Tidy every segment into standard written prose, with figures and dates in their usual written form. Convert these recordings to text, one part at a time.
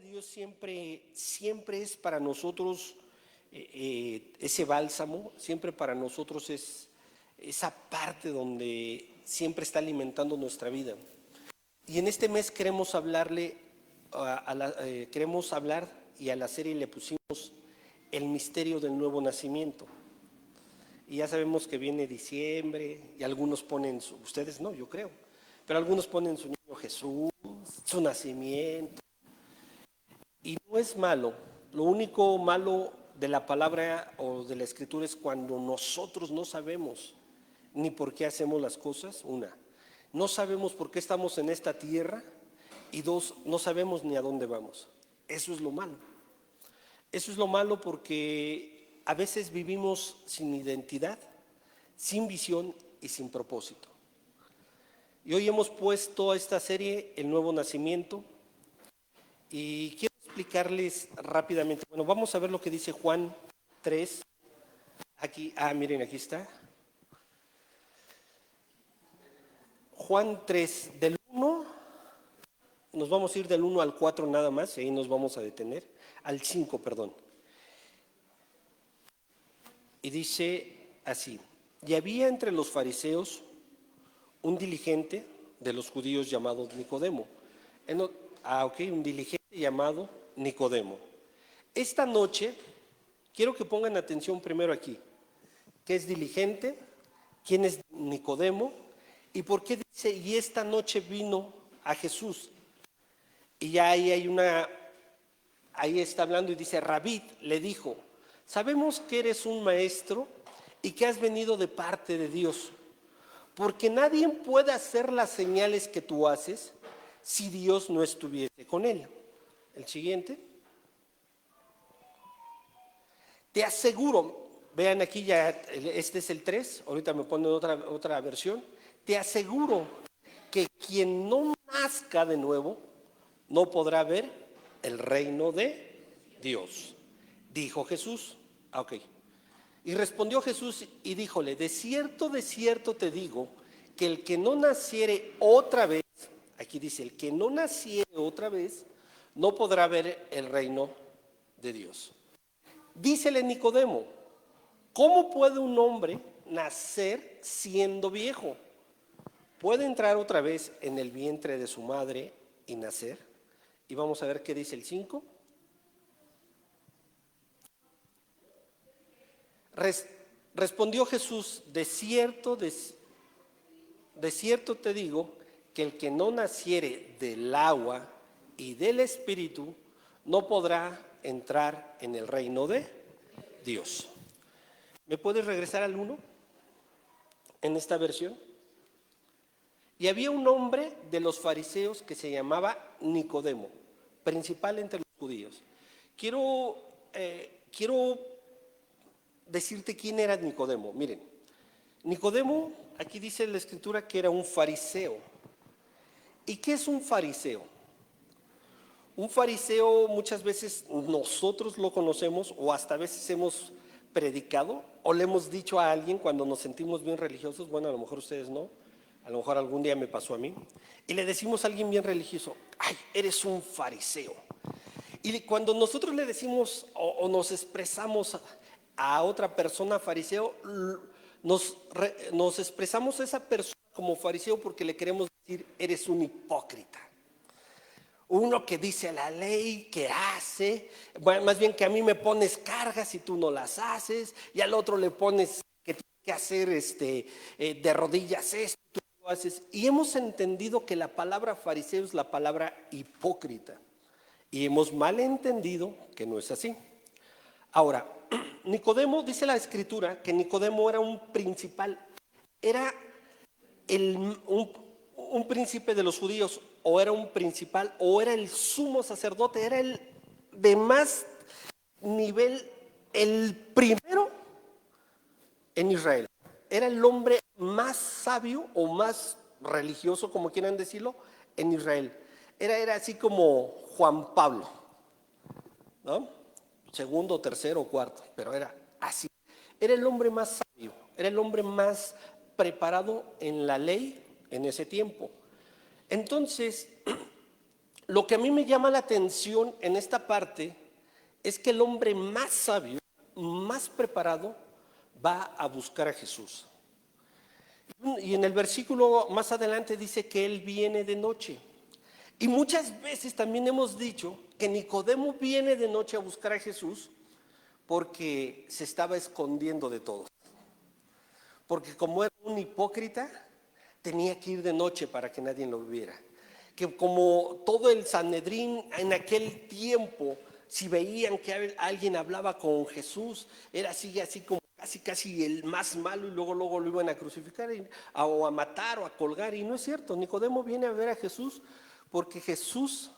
Dios siempre es para nosotros ese bálsamo, siempre para nosotros es esa parte donde siempre está alimentando nuestra vida. Y en este mes queremos hablarle, queremos hablar y a la serie le pusimos el misterio del nuevo nacimiento. Y ya sabemos que viene diciembre y algunos ponen, ustedes no, yo creo, pero algunos ponen su niño Jesús, su nacimiento. Y no es malo, lo único malo de la palabra o de la escritura es cuando nosotros no sabemos ni por qué hacemos las cosas. Una, no sabemos por qué estamos en esta tierra y dos, no sabemos ni a dónde vamos. Eso es lo malo. Eso es lo malo porque a veces vivimos sin identidad, sin visión y sin propósito. Y hoy hemos puesto a esta serie el nuevo nacimiento y quiero explicarles rápidamente. Bueno, vamos a ver lo que dice Juan 3. Aquí, miren, aquí está. Juan 3, del 1, nos vamos a ir del 1 al 4 nada más, y ahí nos vamos a detener, al 5, perdón. Y dice así: y había entre los fariseos un diligente de los judíos llamado Nicodemo. Un diligente llamado Nicodemo. Esta noche, quiero que pongan atención primero aquí. ¿Qué es diligente? ¿Quién es Nicodemo? ¿Y por qué dice, y esta noche vino a Jesús? Y ya ahí está hablando y dice, Rabí le dijo, sabemos que eres un maestro y que has venido de parte de Dios, porque nadie puede hacer las señales que tú haces si Dios no estuviese con él. El siguiente. Te aseguro, vean aquí ya, este es el 3, ahorita me ponen otra versión. Te aseguro que quien no nazca de nuevo no podrá ver el reino de Dios, dijo Jesús. Ok. Y respondió Jesús y díjole, de cierto te digo, que el que no naciere otra vez, aquí dice, el que no naciere otra vez, no podrá ver el reino de Dios. Dícele Nicodemo, ¿cómo puede un hombre nacer siendo viejo? ¿Puede entrar otra vez en el vientre de su madre y nacer? Y vamos a ver qué dice el 5. Respondió Jesús, de cierto te digo, que el que no naciere del agua y del espíritu no podrá entrar en el reino de Dios. ¿Me puedes regresar al 1 en esta versión? Y había un hombre de los fariseos que se llamaba Nicodemo, principal entre los judíos. Quiero decirte quién era Nicodemo. Miren, Nicodemo, aquí dice en la escritura que era un fariseo. ¿Y qué es un fariseo? Un fariseo muchas veces nosotros lo conocemos o hasta a veces hemos predicado o le hemos dicho a alguien cuando nos sentimos bien religiosos, bueno, a lo mejor ustedes no, a lo mejor algún día me pasó a mí, y le decimos a alguien bien religioso, ay, eres un fariseo. Y cuando nosotros le decimos o nos expresamos a otra persona fariseo, nos expresamos a esa persona como fariseo porque le queremos decir, eres un hipócrita. Uno que dice la ley, que hace, bueno, más bien que a mí me pones cargas y tú no las haces, y al otro le pones que tiene que hacer de rodillas esto, tú lo haces. Y hemos entendido que la palabra fariseo es la palabra hipócrita. Y hemos mal entendido que no es así. Ahora, Nicodemo, dice la escritura, que Nicodemo era un principal, era un príncipe de los judíos, o era un principal, o era el sumo sacerdote, era el de más nivel, el primero en Israel. Era el hombre más sabio o más religioso, como quieran decirlo, en Israel. Era así como Juan Pablo, ¿no? Segundo, tercero, cuarto, pero era así. Era el hombre más sabio, era el hombre más preparado en la ley en ese tiempo. Entonces, lo que a mí me llama la atención en esta parte es que el hombre más sabio, más preparado, va a buscar a Jesús. Y en el versículo más adelante dice que Él viene de noche. Y muchas veces también hemos dicho que Nicodemo viene de noche a buscar a Jesús porque se estaba escondiendo de todos. Porque como era un hipócrita, tenía que ir de noche para que nadie lo viera. Que como todo el Sanedrín en aquel tiempo, si veían que alguien hablaba con Jesús, era así como casi el más malo, y luego lo iban a crucificar o a matar o a colgar. Y no es cierto, Nicodemo viene a ver a Jesús porque Jesús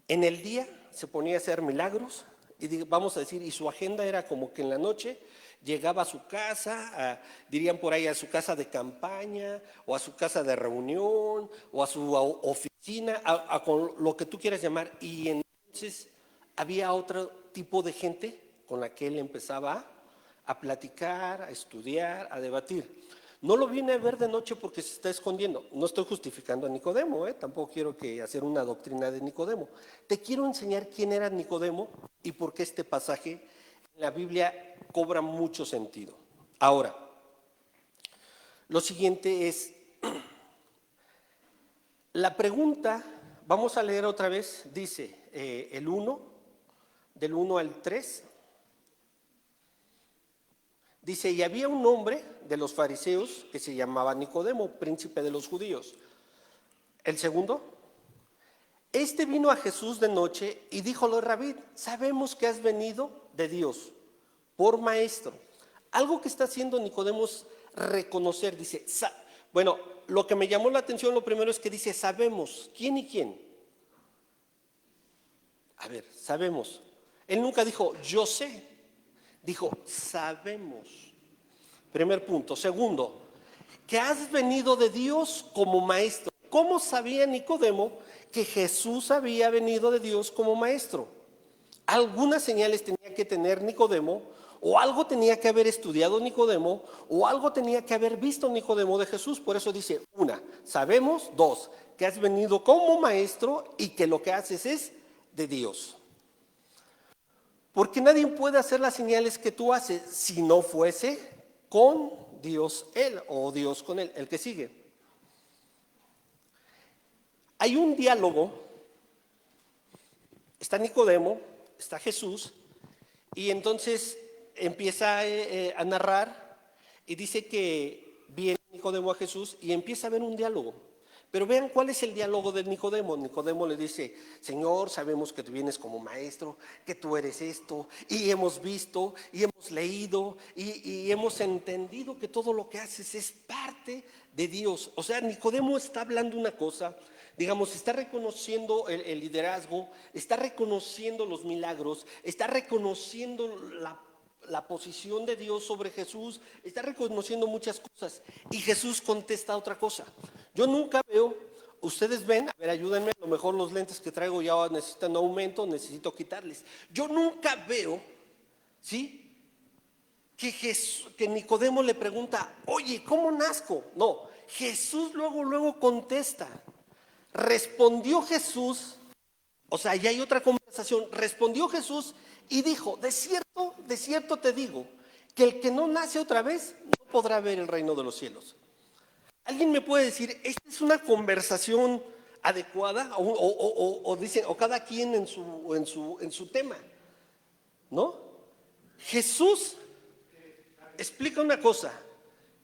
en el día se ponía a hacer milagros, y vamos a decir, y su agenda era como que en la noche llegaba a su casa, dirían por ahí, a su casa de campaña, o a su casa de reunión, o a su oficina, con lo que tú quieras llamar. Y entonces había otro tipo de gente con la que él empezaba a platicar, a estudiar, a debatir. No lo viene a ver de noche porque se está escondiendo. No estoy justificando a Nicodemo, tampoco quiero hacer una doctrina de Nicodemo. Te quiero enseñar quién era Nicodemo y por qué este pasaje en la Biblia cobra mucho sentido. Ahora, lo siguiente es, la pregunta, vamos a leer otra vez, dice el 1, del 1 al 3. Dice, y había un hombre de los fariseos que se llamaba Nicodemo, príncipe de los judíos. El segundo, este vino a Jesús de noche y díjole, Rabí, sabemos que has venido de Dios por maestro. Algo que está haciendo Nicodemo es reconocer, dice, bueno, lo que me llamó la atención lo primero es que dice, sabemos, ¿quién y quién? A ver, sabemos. Él nunca dijo, yo sé. Dijo, sabemos. Primer punto. Segundo, que has venido de Dios como maestro. ¿Cómo sabía Nicodemo que Jesús había venido de Dios como maestro? Algunas señales tenía que tener Nicodemo, o algo tenía que haber estudiado Nicodemo, o algo tenía que haber visto Nicodemo de Jesús. Por eso dice, una, sabemos. Dos, que has venido como maestro y que lo que haces es de Dios. Porque nadie puede hacer las señales que tú haces si no fuese con Dios él o Dios con él, el que sigue. Hay un diálogo, está Nicodemo, está Jesús, y entonces empieza a narrar y dice que viene Nicodemo a Jesús y empieza a haber un diálogo. Pero vean cuál es el diálogo de Nicodemo. Nicodemo le dice, Señor, sabemos que tú vienes como maestro, que tú eres esto, y hemos visto, y hemos leído, y hemos entendido que todo lo que haces es parte de Dios. O sea, Nicodemo está hablando una cosa, digamos, está reconociendo el liderazgo, está reconociendo los milagros, está reconociendo la posición de Dios sobre Jesús, está reconociendo muchas cosas. Y Jesús contesta otra cosa. Yo nunca veo, ustedes ven, a ver, ayúdenme, a lo mejor los lentes que traigo ya necesitan aumento, necesito quitarles. Yo nunca veo, ¿sí? Que Nicodemo le pregunta, oye, ¿cómo nazco? No, Jesús luego contesta. Respondió Jesús, o sea, ya hay otra conversación. Respondió Jesús y dijo, de cierto te digo, que el que no nace otra vez no podrá ver el reino de los cielos. ¿Alguien me puede decir, esta es una conversación adecuada? O dicen, o cada quien en su tema, ¿no? Jesús explica una cosa,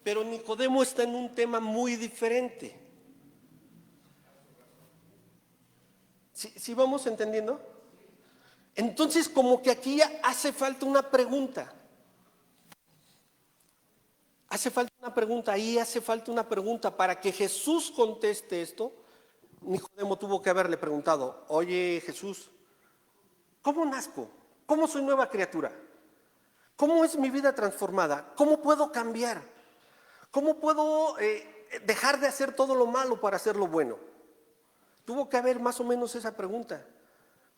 pero Nicodemo está en un tema muy diferente. ¿Sí vamos entendiendo? Entonces, como que aquí hace falta una pregunta. Ahí hace falta una pregunta. Para que Jesús conteste esto, Nicodemo tuvo que haberle preguntado, oye Jesús, ¿cómo nazco? ¿Cómo soy nueva criatura? ¿Cómo es mi vida transformada? ¿Cómo puedo cambiar? ¿Cómo puedo dejar de hacer todo lo malo para hacer lo bueno? Tuvo que haber más o menos esa pregunta.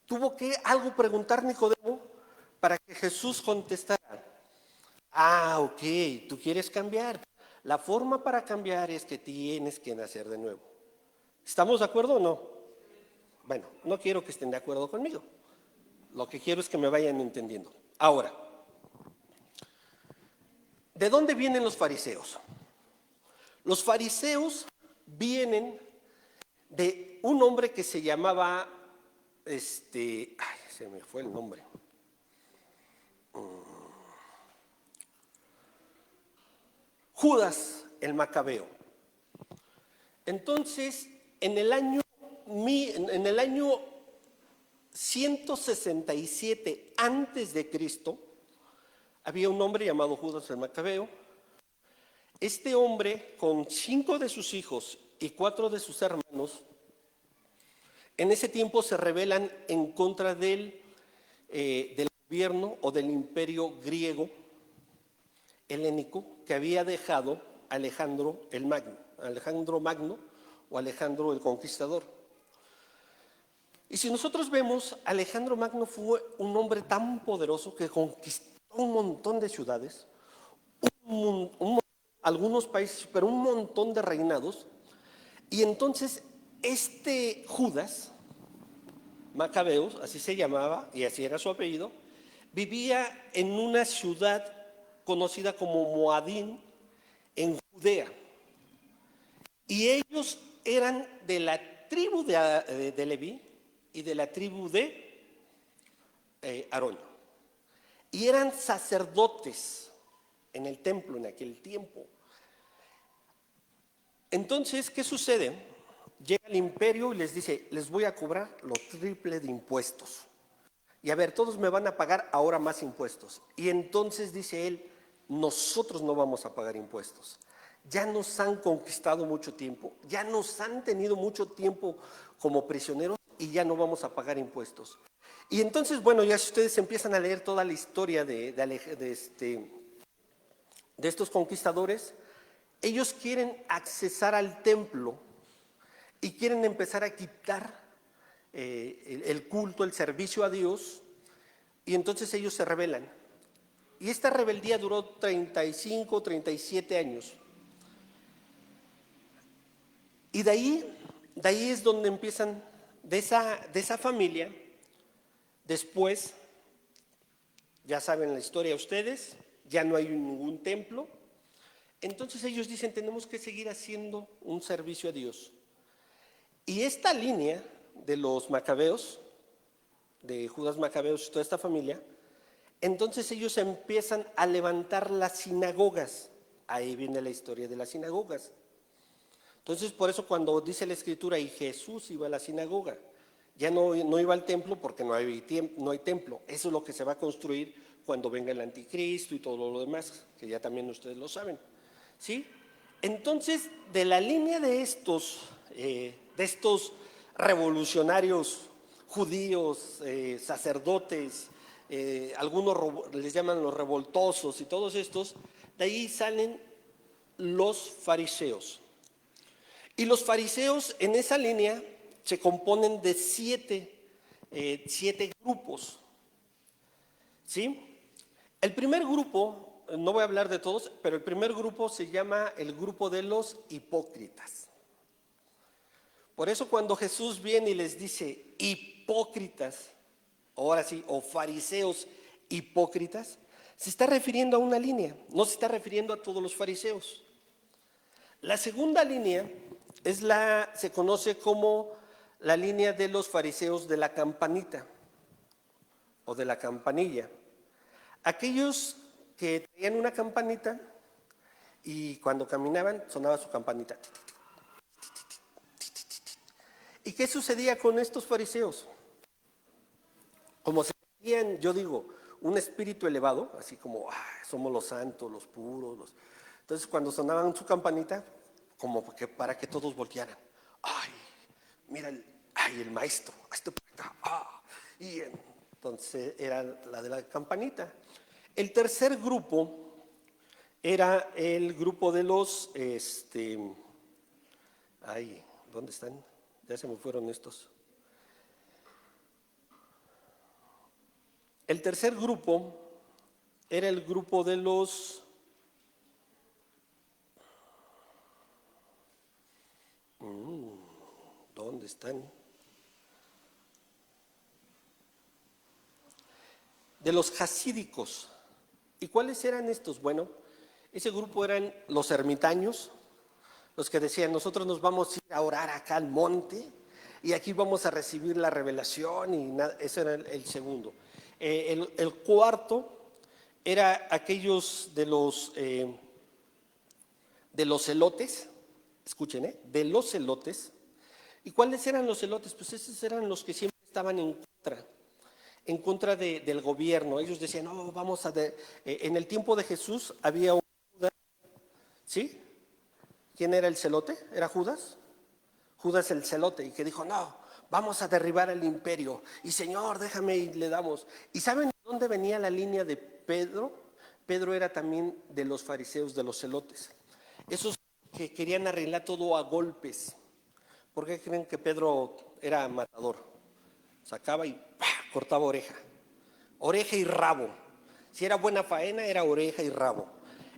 Tuvo que algo preguntar Nicodemo para que Jesús contestara. Ok, tú quieres cambiar. La forma para cambiar es que tienes que nacer de nuevo. ¿Estamos de acuerdo o no? Bueno, no quiero que estén de acuerdo conmigo. Lo que quiero es que me vayan entendiendo. Ahora, ¿de dónde vienen los fariseos? Los fariseos vienen de un hombre que se llamaba, se me fue el nombre. Judas el Macabeo. Entonces, en el año 167 antes de Cristo, había un hombre llamado Judas el Macabeo. Este hombre, con 5 de sus hijos y 4 de sus hermanos, en ese tiempo se rebelan en contra del gobierno o del imperio griego helénico que había dejado Alejandro Magno o Alejandro el Conquistador. Y si nosotros vemos, Alejandro Magno fue un hombre tan poderoso que conquistó un montón de ciudades, algunos países, pero un montón de reinados. Y entonces este Judas Macabeos, así se llamaba y así era su apellido, vivía en una ciudad conocida como Moadín, en Judea. Y ellos eran de la tribu de Leví y de la tribu de Aarón. Y eran sacerdotes en el templo en aquel tiempo. Entonces, ¿qué sucede? Llega el imperio y les dice, les voy a cobrar lo triple de impuestos. Y a ver, todos me van a pagar ahora más impuestos. Y entonces dice él, nosotros no vamos a pagar impuestos. Ya nos han conquistado mucho tiempo, ya nos han tenido mucho tiempo como prisioneros y ya no vamos a pagar impuestos. Y entonces, bueno, ya si ustedes empiezan a leer toda la historia de estos conquistadores, ellos quieren accesar al templo y quieren empezar a quitar el culto, el servicio a Dios, y entonces ellos se rebelan. Y esta rebeldía duró 35, 37 años. Y de ahí es donde empiezan, de esa familia, después, ya saben la historia ustedes, ya no hay ningún templo. Entonces ellos dicen, tenemos que seguir haciendo un servicio a Dios. Y esta línea de los macabeos, de Judas Macabeos y toda esta familia, entonces ellos empiezan a levantar las sinagogas. Ahí viene la historia de las sinagogas. Entonces, por eso cuando dice la Escritura, y Jesús iba a la sinagoga, ya no iba al templo porque no hay templo. Eso es lo que se va a construir cuando venga el anticristo y todo lo demás, que ya también ustedes lo saben. ¿Sí? Entonces, de la línea de estos revolucionarios judíos, sacerdotes, algunos les llaman los revoltosos y todos estos, de ahí salen los fariseos. Y los fariseos en esa línea se componen de siete grupos. ¿Sí? El primer grupo, no voy a hablar de todos, pero el primer grupo se llama el grupo de los hipócritas. Por eso cuando Jesús viene y les dice hipócritas, ahora sí, o fariseos hipócritas, se está refiriendo a una línea, no se está refiriendo a todos los fariseos. La segunda línea se conoce como la línea de los fariseos de la campanita o de la campanilla. Aquellos que tenían una campanita y cuando caminaban sonaba su campanita. ¿Y qué sucedía con estos fariseos? Como se tenían, yo digo, un espíritu elevado, así como somos los santos, los puros. Entonces cuando sonaban su campanita, como para que todos voltearan. Ay, mira, el maestro, esto para acá. Y entonces era la de la campanita. El tercer grupo era el grupo de los, ¿dónde están? Ya se me fueron estos. El tercer grupo era el grupo de los ¿dónde están? de los jasídicos. ¿Y cuáles eran estos? Bueno, ese grupo eran los ermitaños, los que decían, nosotros nos vamos a ir a orar acá al monte y aquí vamos a recibir la revelación y nada, ese era el segundo. El cuarto era aquellos de los celotes, escuchen, de los celotes. ¿Y cuáles eran los celotes? Pues esos eran los que siempre estaban en contra del gobierno. Ellos decían, no, vamos a... en el tiempo de Jesús había un Judas, ¿sí? ¿Quién era el celote? ¿Era Judas? Judas el celote, y que dijo, no, vamos a derribar el imperio. Y Señor, déjame y le damos. ¿Y saben de dónde venía la línea de Pedro? Pedro era también de los fariseos, de los celotes. Esos que querían arreglar todo a golpes. ¿Por qué creen que Pedro era matador? Sacaba y ¡pah!, cortaba oreja y rabo. Si era buena faena, era oreja y rabo.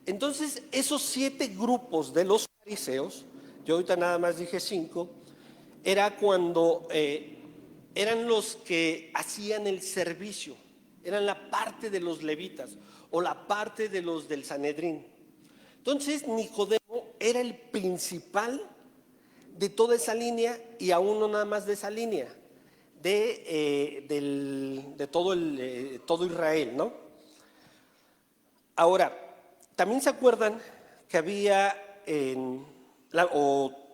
Entonces, esos 7 grupos de los fariseos, yo ahorita nada más dije 5, era cuando eran los que hacían el servicio, eran la parte de los levitas o la parte de los del Sanedrín. Entonces, Nicodemo era el principal de toda esa línea, y aún no nada más de esa línea, de todo Israel, ¿no? Ahora, también se acuerdan que había en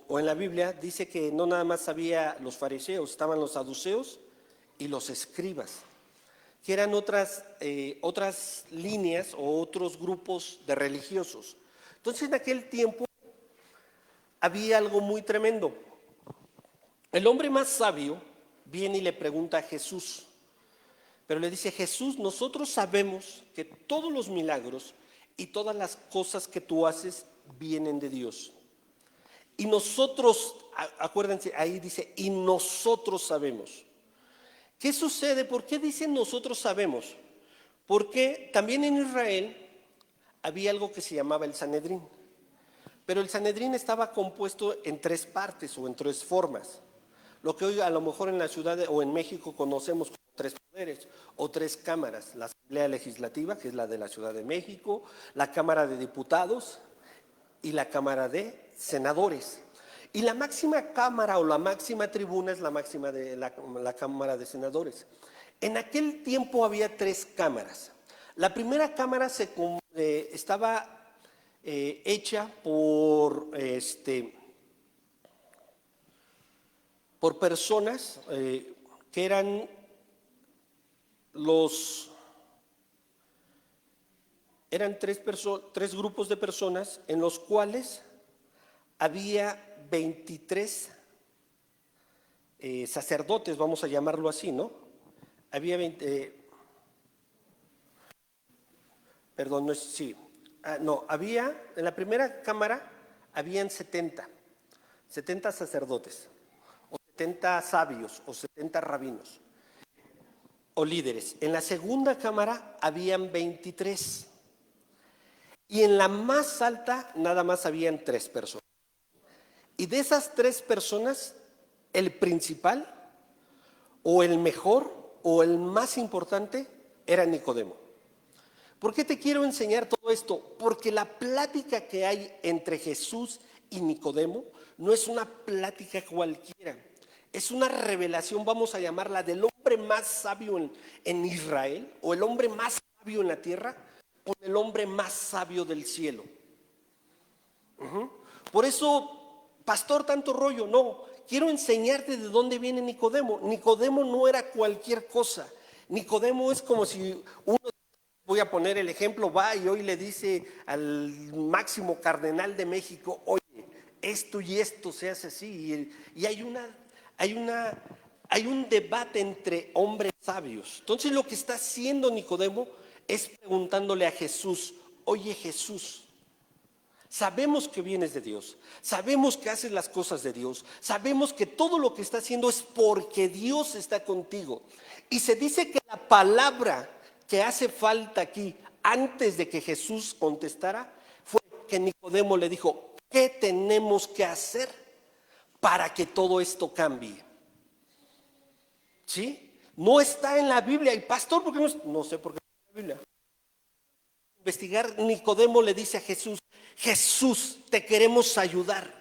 la Biblia dice que no nada más había los fariseos, estaban los saduceos y los escribas, que eran otras líneas o otros grupos de religiosos. Entonces, en aquel tiempo había algo muy tremendo. El hombre más sabio viene y le pregunta a Jesús, pero le dice, Jesús, nosotros sabemos que todos los milagros y todas las cosas que tú haces vienen de Dios. Y nosotros, acuérdense, ahí dice, y nosotros sabemos. ¿Qué sucede? ¿Por qué dicen nosotros sabemos? Porque también en Israel había algo que se llamaba el Sanedrín. Pero el Sanedrín estaba compuesto en 3 partes o en 3 formas. Lo que hoy a lo mejor en la ciudad o en México conocemos como 3 poderes o 3 cámaras. La Asamblea Legislativa, que es la de la Ciudad de México, la Cámara de Diputados y la Cámara de Senadores. Y la máxima cámara o la máxima tribuna es la máxima de la Cámara de Senadores. En aquel tiempo había 3 cámaras. La primera cámara estaba hecha por personas que eran eran 3 grupos de personas en los cuales había 23 sacerdotes, vamos a llamarlo así, ¿no? Había 20, perdón, no es, sí, no, había, en la primera cámara habían 70 sacerdotes, o 70 sabios, o 70 rabinos, o líderes. En la segunda cámara habían 23, y en la más alta nada más habían 3 personas. Y de esas 3 personas, el principal, o el mejor, o el más importante, era Nicodemo. ¿Por qué te quiero enseñar todo esto? Porque la plática que hay entre Jesús y Nicodemo no es una plática cualquiera. Es una revelación, vamos a llamarla, del hombre más sabio en Israel, o el hombre más sabio en la tierra, con el hombre más sabio del cielo. Por eso, pastor, tanto rollo, no. Quiero enseñarte de dónde viene Nicodemo. Nicodemo no era cualquier cosa. Nicodemo es como si uno, voy a poner el ejemplo, va y hoy le dice al máximo cardenal de México, oye, esto y esto se hace así. Y hay un debate entre hombres sabios. Entonces lo que está haciendo Nicodemo es preguntándole a Jesús, oye Jesús, sabemos que vienes de Dios, sabemos que haces las cosas de Dios, sabemos que todo lo que está haciendo es porque Dios está contigo. Y se dice que la palabra que hace falta aquí, antes de que Jesús contestara, fue que Nicodemo le dijo, ¿qué tenemos que hacer para que todo esto cambie? ¿Sí? No está en la Biblia. Y pastor, ¿por qué no sé por qué no está en la Biblia? Investigar, Nicodemo le dice a Jesús, Jesús, te queremos ayudar.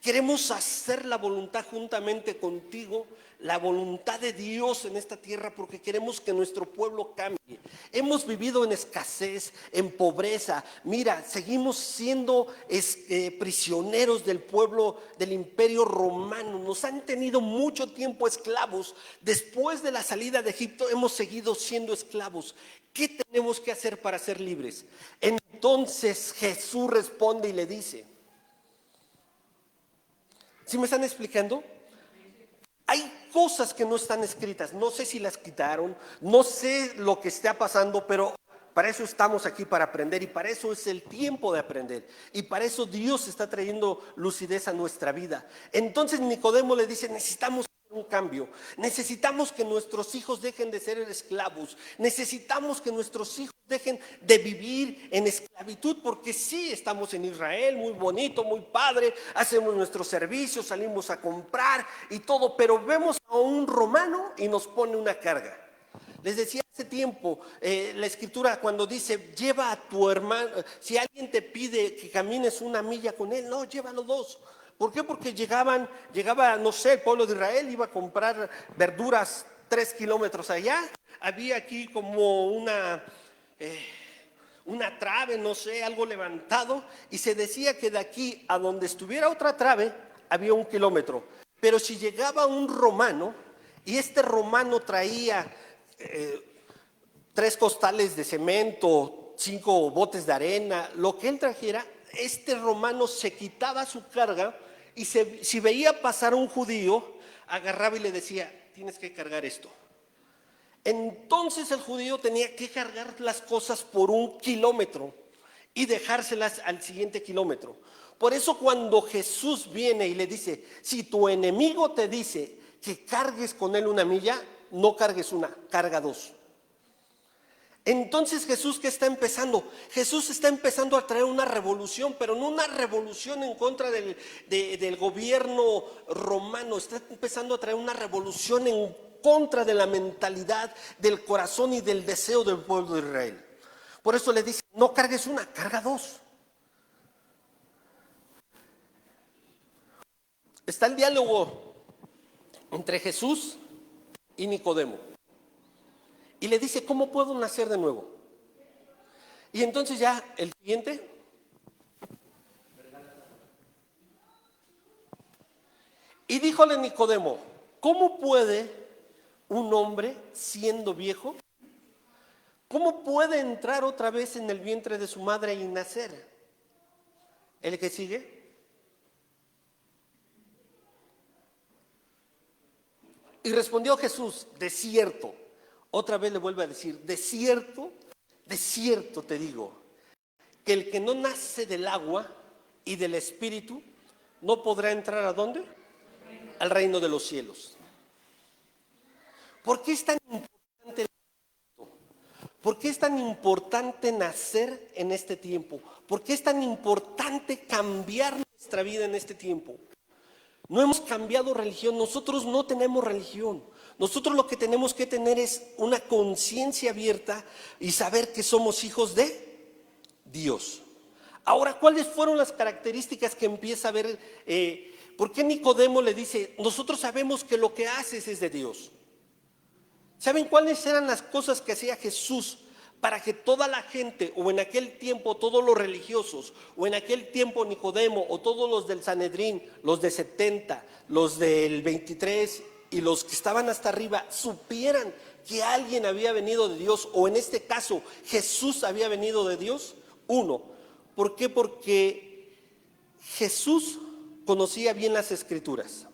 Queremos hacer la voluntad juntamente contigo, la voluntad de Dios en esta tierra, porque queremos que nuestro pueblo cambie. Hemos vivido en escasez, en pobreza. Mira, seguimos siendo prisioneros del pueblo del Imperio Romano. Nos han tenido mucho tiempo esclavos. Después de la salida de Egipto hemos seguido siendo esclavos. ¿Qué tenemos que hacer para ser libres? Entonces Jesús responde y le dice, ¿sí me están explicando? Hay cosas que no están escritas, no sé si las quitaron, no sé lo que está pasando, pero para eso estamos aquí, para aprender, y para eso es el tiempo de aprender, y para eso Dios está trayendo lucidez a nuestra vida. Entonces Nicodemo le dice, necesitamos un cambio, necesitamos que nuestros hijos dejen de ser esclavos, necesitamos que nuestros hijos dejen de vivir en esclavitud, porque sí, estamos en Israel, muy bonito, muy padre, hacemos nuestros servicios, salimos a comprar y todo, pero vemos a un romano y nos pone una carga. Les decía hace tiempo, la escritura cuando dice, lleva a tu hermano, si alguien te pide que camines una milla con él, no, llévalo dos. ¿Por qué? Porque llegaba, no sé, el pueblo de Israel iba a comprar verduras 3 kilómetros allá. Había aquí como una trave, no sé, algo levantado. Y se decía que de aquí a donde estuviera otra trave había 1 kilómetro. Pero si llegaba un romano y este romano traía 3 costales de cemento, 5 botes de arena, lo que él trajera, este romano se quitaba su carga y si veía pasar un judío, agarraba y le decía, tienes que cargar esto. Entonces el judío tenía que cargar las cosas por 1 kilómetro y dejárselas al siguiente kilómetro. Por eso cuando Jesús viene y le dice, si tu enemigo te dice que cargues con él 1 milla, no cargues 1, carga 2. Entonces Jesús, ¿qué está empezando? Jesús está empezando a traer una revolución, pero no una revolución en contra del gobierno romano. Está empezando a traer una revolución en contra de la mentalidad, del corazón y del deseo del pueblo de Israel. Por eso le dice, no cargues 1, carga 2. Está el diálogo entre Jesús y Nicodemo. Y le dice, ¿cómo puedo nacer de nuevo? Y entonces ya el siguiente. Y díjole Nicodemo, ¿cómo puede un hombre siendo viejo? ¿Cómo puede entrar otra vez en el vientre de su madre y nacer? ¿El que sigue? Y respondió Jesús, de cierto. Otra vez le vuelve a decir, de cierto te digo, que el que no nace del agua y del espíritu, no podrá entrar ¿a dónde? Al reino de los cielos. ¿Por qué es tan importante? ¿Por qué es tan importante nacer en este tiempo? ¿Por qué es tan importante cambiar nuestra vida en este tiempo? No hemos cambiado religión, nosotros no tenemos religión. Nosotros lo que tenemos que tener es una conciencia abierta y saber que somos hijos de Dios. Ahora, ¿cuáles fueron las características que empieza a ver? ¿Por qué Nicodemo le dice, nosotros sabemos que lo que haces es de Dios? ¿Saben cuáles eran las cosas que hacía Jesús para que toda la gente, o en aquel tiempo todos los religiosos, o en aquel tiempo Nicodemo, o todos los del Sanedrín, los de 70, los del 23 y los que estaban hasta arriba, supieran que alguien había venido de Dios, o en este caso Jesús había venido de Dios? 1, ¿por qué? Porque Jesús conocía bien las escrituras.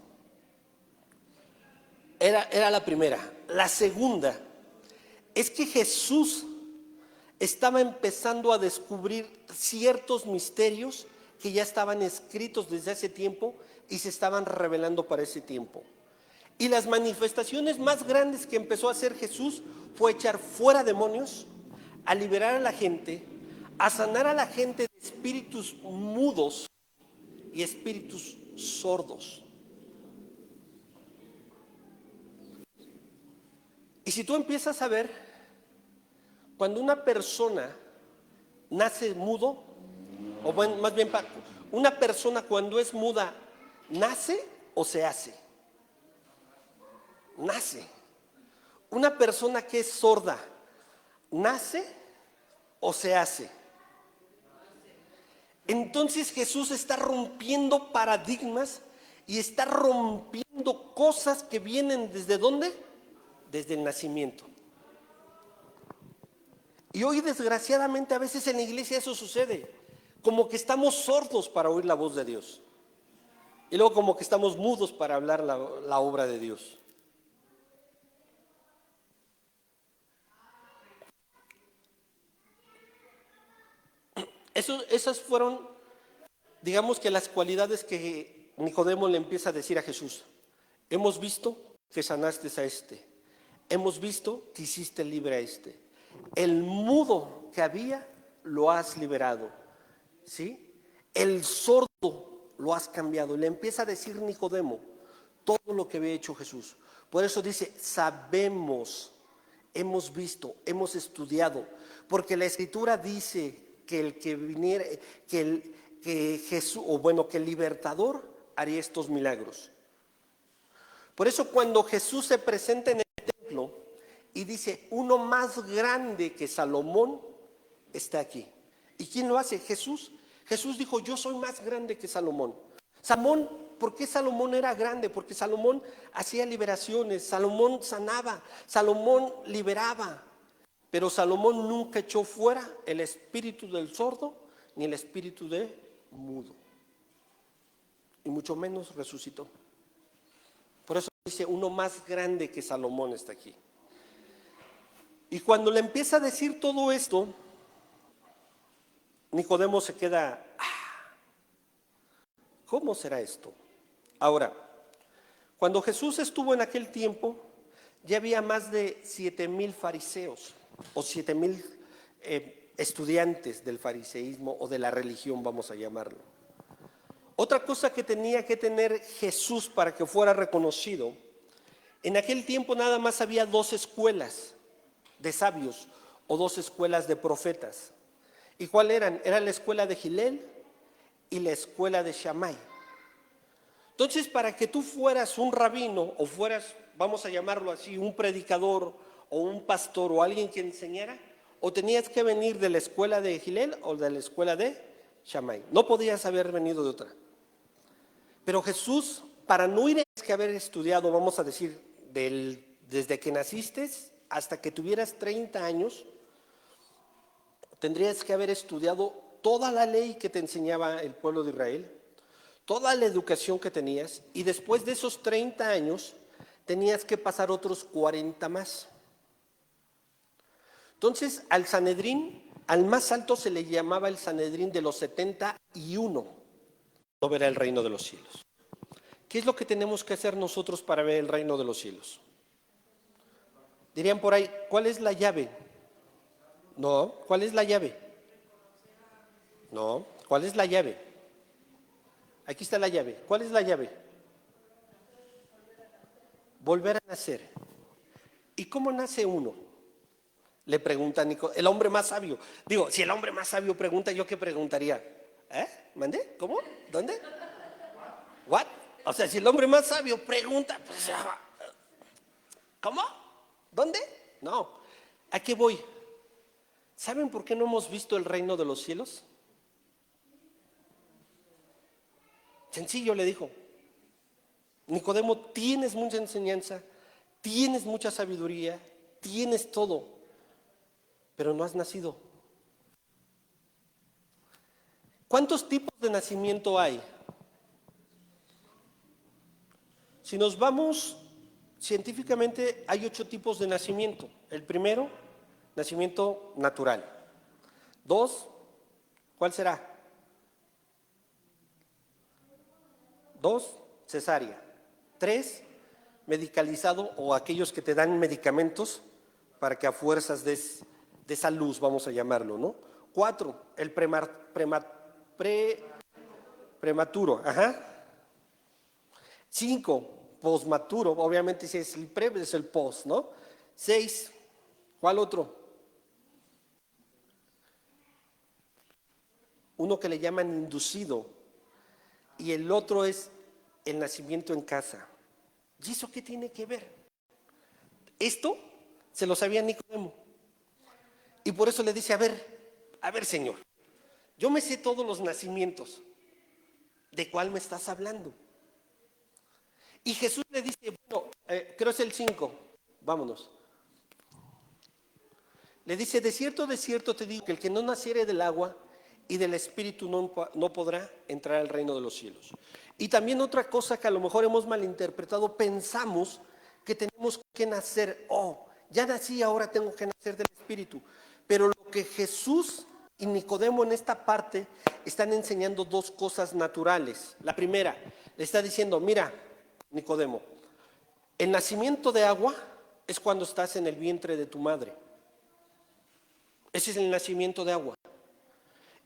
Era la primera. La segunda es que Jesús estaba empezando a descubrir ciertos misterios que ya estaban escritos desde hace tiempo y se estaban revelando para ese tiempo. Y las manifestaciones más grandes que empezó a hacer Jesús fue echar fuera demonios, a liberar a la gente, a sanar a la gente de espíritus mudos y espíritus sordos. Y si tú empiezas a ver, cuando una persona nace mudo, o bueno, más bien, una persona cuando es muda, ¿nace o se hace? Nace. Una persona que es sorda, ¿nace o se hace? Entonces Jesús está rompiendo paradigmas y está rompiendo cosas que vienen ¿desde dónde? Desde el nacimiento. Y hoy desgraciadamente a veces en la iglesia eso sucede, como que estamos sordos para oír la voz de Dios y luego como que estamos mudos para hablar la obra de Dios. Esas fueron, digamos que las cualidades que Nicodemo le empieza a decir a Jesús. Hemos visto que sanaste a este, hemos visto que hiciste libre a este. El mudo que había lo has liberado, ¿sí? El sordo lo has cambiado. Y le empieza a decir Nicodemo todo lo que había hecho Jesús. Por eso dice, sabemos, hemos visto, hemos estudiado, porque la Escritura dice que el que viniera, que Jesús, o bueno, que el libertador haría estos milagros. Por eso cuando Jesús se presenta en el templo y dice, uno más grande que Salomón está aquí. ¿Y quién lo hace? Jesús. Jesús dijo, yo soy más grande que Salomón. Salomón, ¿por qué Salomón era grande? Porque Salomón hacía liberaciones, Salomón sanaba, Salomón liberaba. Pero Salomón nunca echó fuera el espíritu del sordo ni el espíritu de mudo. Y mucho menos resucitó. Por eso dice, uno más grande que Salomón está aquí. Y cuando le empieza a decir todo esto, Nicodemo se queda, ¿cómo será esto? Ahora, cuando Jesús estuvo en aquel tiempo, ya había más de 7,000 fariseos o 7,000 estudiantes del fariseísmo o de la religión, vamos a llamarlo. Otra cosa que tenía que tener Jesús para que fuera reconocido, en aquel tiempo nada más había 2 escuelas de sabios o 2 escuelas de profetas. ¿Y cuál eran? Era la escuela de Gilel y la escuela de Shammai. Entonces, para que tú fueras un rabino o fueras, vamos a llamarlo así, un predicador o un pastor o alguien que enseñara, o tenías que venir de la escuela de Gilel o de la escuela de Shammai. No podías haber venido de otra. Pero Jesús, para no ir, tienes que haber estudiado, vamos a decir, desde que naciste hasta que tuvieras 30 años, tendrías que haber estudiado toda la ley que te enseñaba el pueblo de Israel, toda la educación que tenías, y después de esos 30 años tenías que pasar otros 40 más. Entonces, al Sanedrín, al más alto se le llamaba el Sanedrín de los 71. No verá el reino de los cielos. ¿Qué es lo que tenemos que hacer nosotros para ver el reino de los cielos? Dirían por ahí, ¿cuál es la llave? No, ¿cuál es la llave? No, ¿cuál es la llave? Aquí está la llave. ¿Cuál es la llave? Volver a nacer. ¿Y cómo nace uno? Le pregunta Nico, el hombre más sabio. Digo, si el hombre más sabio pregunta, ¿yo qué preguntaría? ¿Mandé? ¿Cómo? ¿Dónde? ¿What? O sea, si el hombre más sabio pregunta, pues, ¿cómo? ¿Dónde? No. ¿A qué voy? ¿Saben por qué no hemos visto el reino de los cielos? Sencillo, le dijo. Nicodemo, tienes mucha enseñanza, tienes mucha sabiduría, tienes todo, pero no has nacido. ¿Cuántos tipos de nacimiento hay? Si nos vamos científicamente, hay 8 tipos de nacimiento. El primero, nacimiento natural. 2, ¿cuál será? 2, cesárea. 3, medicalizado o aquellos que te dan medicamentos para que a fuerzas des esa luz, vamos a llamarlo, ¿no? 4, el prematuro. 5, posmaturo, obviamente si es el pre, es el post, ¿no? 6. ¿Cuál otro? Uno que le llaman inducido y el otro es el nacimiento en casa. ¿Y eso qué tiene que ver? Esto se lo sabía Nicodemo. Y por eso le dice, a ver, Señor, yo me sé todos los nacimientos. ¿De cuál me estás hablando? Y Jesús le dice, bueno, creo es el 5, vámonos. Le dice, de cierto te digo que el que no naciere del agua y del Espíritu no podrá entrar al reino de los cielos. Y también otra cosa que a lo mejor hemos malinterpretado, pensamos que tenemos que nacer, ya nací, ahora tengo que nacer del Espíritu. Pero lo que Jesús y Nicodemo en esta parte están enseñando dos cosas naturales. La primera, le está diciendo, mira, Nicodemo, el nacimiento de agua es cuando estás en el vientre de tu madre. Ese es el nacimiento de agua.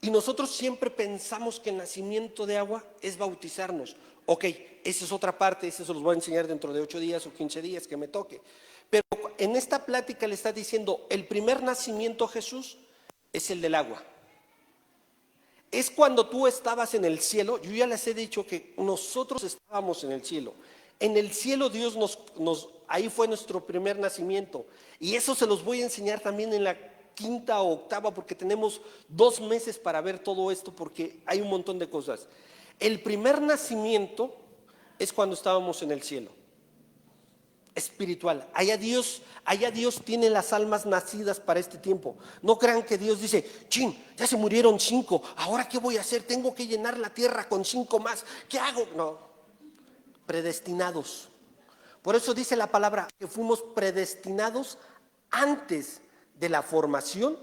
Y nosotros siempre pensamos que el nacimiento de agua es bautizarnos. Ok, esa es otra parte, eso se los voy a enseñar dentro de 8 días o 15 días que me toque. Pero en esta plática le está diciendo, el primer nacimiento, Jesús, es el del agua. Es cuando tú estabas en el cielo. Yo ya les he dicho que nosotros estábamos en el cielo. En el cielo Dios ahí fue nuestro primer nacimiento. Y eso se los voy a enseñar también en la 5ª o 8ª, porque tenemos 2 meses para ver todo esto, porque hay un montón de cosas. El primer nacimiento es cuando estábamos en el cielo. Espiritual. Allá Dios tiene las almas nacidas para este tiempo. No crean que Dios dice, ya se murieron 5, ahora ¿qué voy a hacer? Tengo que llenar la tierra con 5 más. ¿Qué hago? No. Predestinados. Por eso dice la palabra que fuimos predestinados antes de la formación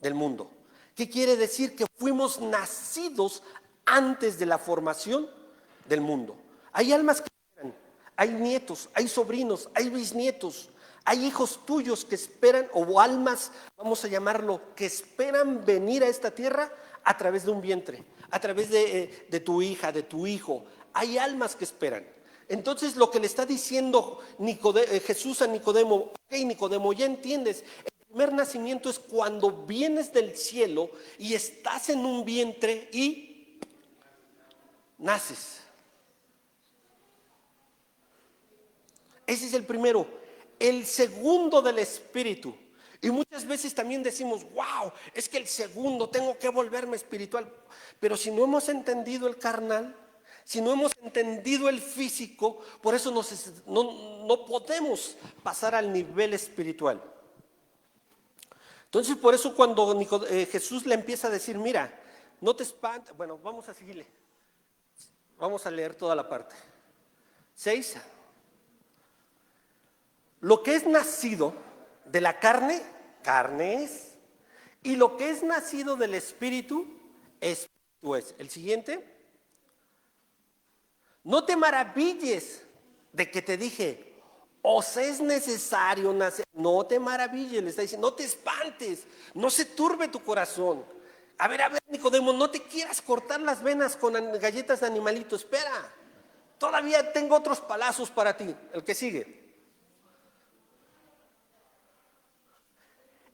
del mundo. ¿Qué quiere decir? Que fuimos nacidos antes de la formación del mundo. Hay almas que esperan, hay nietos, hay sobrinos, hay bisnietos, hay hijos tuyos que esperan, o almas, vamos a llamarlo, que esperan venir a esta tierra a través de un vientre, a través de tu hija, de tu hijo. Hay almas que esperan. Entonces lo que le está diciendo Jesús a Nicodemo, ok, Nicodemo, ya entiendes, el primer nacimiento es cuando vienes del cielo y estás en un vientre y naces. Ese es el primero. El segundo del Espíritu. Y muchas veces también decimos, wow, es que el segundo tengo que volverme espiritual. Pero si no hemos entendido el carnal, si no hemos entendido el físico, por eso no podemos pasar al nivel espiritual. Entonces por eso cuando Jesús le empieza a decir, mira, no te espantes. Bueno, vamos a seguirle. Vamos a leer toda la parte. 6. Lo que es nacido de la carne, carne es. Y lo que es nacido del Espíritu, Espíritu es. El siguiente. No te maravilles de que te dije, os es necesario nacer. No te maravilles, le está diciendo, no te espantes, no se turbe tu corazón. A ver, Nicodemo, no te quieras cortar las venas con galletas de animalito, espera. Todavía tengo otros palazos para ti. El que sigue.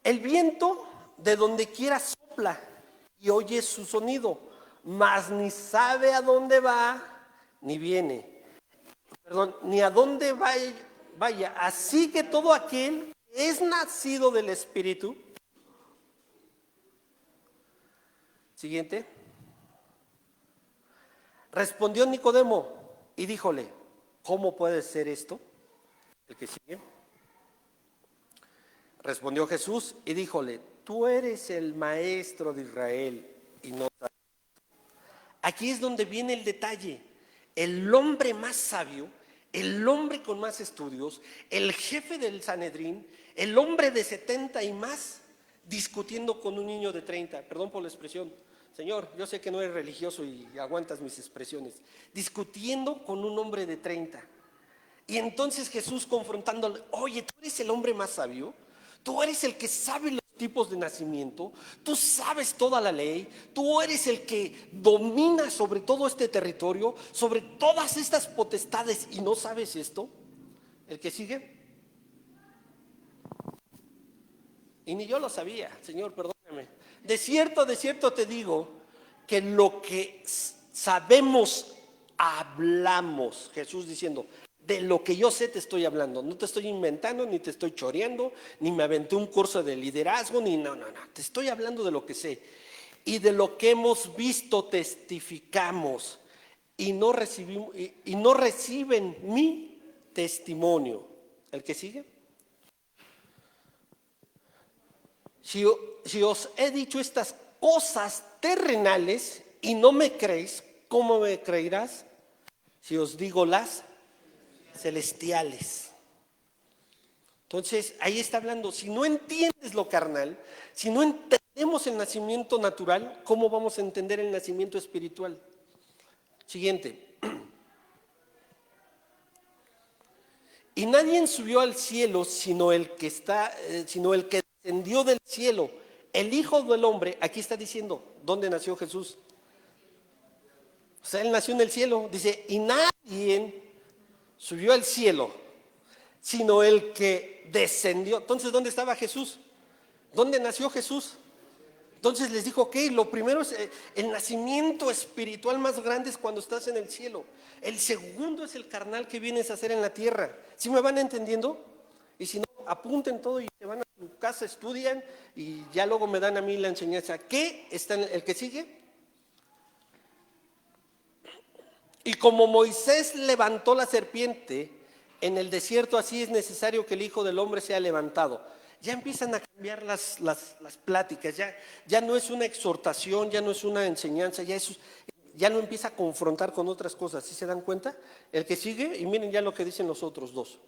El viento de donde quiera sopla y oyes su sonido, mas ni sabe a dónde va, ni viene. Ni a dónde vaya. Así que todo aquel que es nacido del Espíritu. Siguiente. Respondió Nicodemo y díjole, ¿cómo puede ser esto? El que sigue. Respondió Jesús y díjole, tú eres el maestro de Israel y no sabes. Aquí es donde viene el detalle. El hombre más sabio, el hombre con más estudios, el jefe del Sanedrín, el hombre de 70 y más, discutiendo con un niño de 30. Perdón por la expresión. Señor, yo sé que no eres religioso y aguantas mis expresiones. Discutiendo con un hombre de 30. Y entonces Jesús confrontándole, oye, ¿tú eres el hombre más sabio? Tú eres el que sabe los tipos de nacimiento, tú sabes toda la ley, tú eres el que domina sobre todo este territorio, sobre todas estas potestades y no sabes esto. El que sigue. Y ni yo lo sabía, Señor, perdóname. De cierto te digo que lo que sabemos, hablamos. Jesús diciendo, de lo que yo sé te estoy hablando. No te estoy inventando, ni te estoy choreando, ni me aventé un curso de liderazgo, ni no. Te estoy hablando de lo que sé. Y de lo que hemos visto testificamos. Y no reciben mi testimonio. ¿El que sigue? Si os he dicho estas cosas terrenales y no me creéis, ¿cómo me creerás si os digo las celestiales? Entonces, ahí está hablando, si no entiendes lo carnal, si no entendemos el nacimiento natural, ¿cómo vamos a entender el nacimiento espiritual? Siguiente. Y nadie subió al cielo sino el que descendió del cielo, el Hijo del Hombre. Aquí está diciendo, ¿dónde nació Jesús? O sea, Él nació en el cielo. Dice, y nadie subió al cielo, sino el que descendió. Entonces, ¿dónde estaba Jesús? ¿Dónde nació Jesús? Entonces les dijo, ok, lo primero es el nacimiento espiritual más grande es cuando estás en el cielo. El segundo es el carnal que vienes a hacer en la tierra. ¿Sí me van entendiendo? Y si no, apunten todo y se van a su casa, estudian y ya luego me dan a mí la enseñanza. ¿Qué está en el que sigue? Y como Moisés levantó la serpiente en el desierto, así es necesario que el Hijo del Hombre sea levantado. Ya empiezan a cambiar las pláticas, ya no es una exhortación, ya no es una enseñanza, ya lo empieza a confrontar con otras cosas. ¿Sí se dan cuenta? El que sigue, y miren ya lo que dicen los otros dos.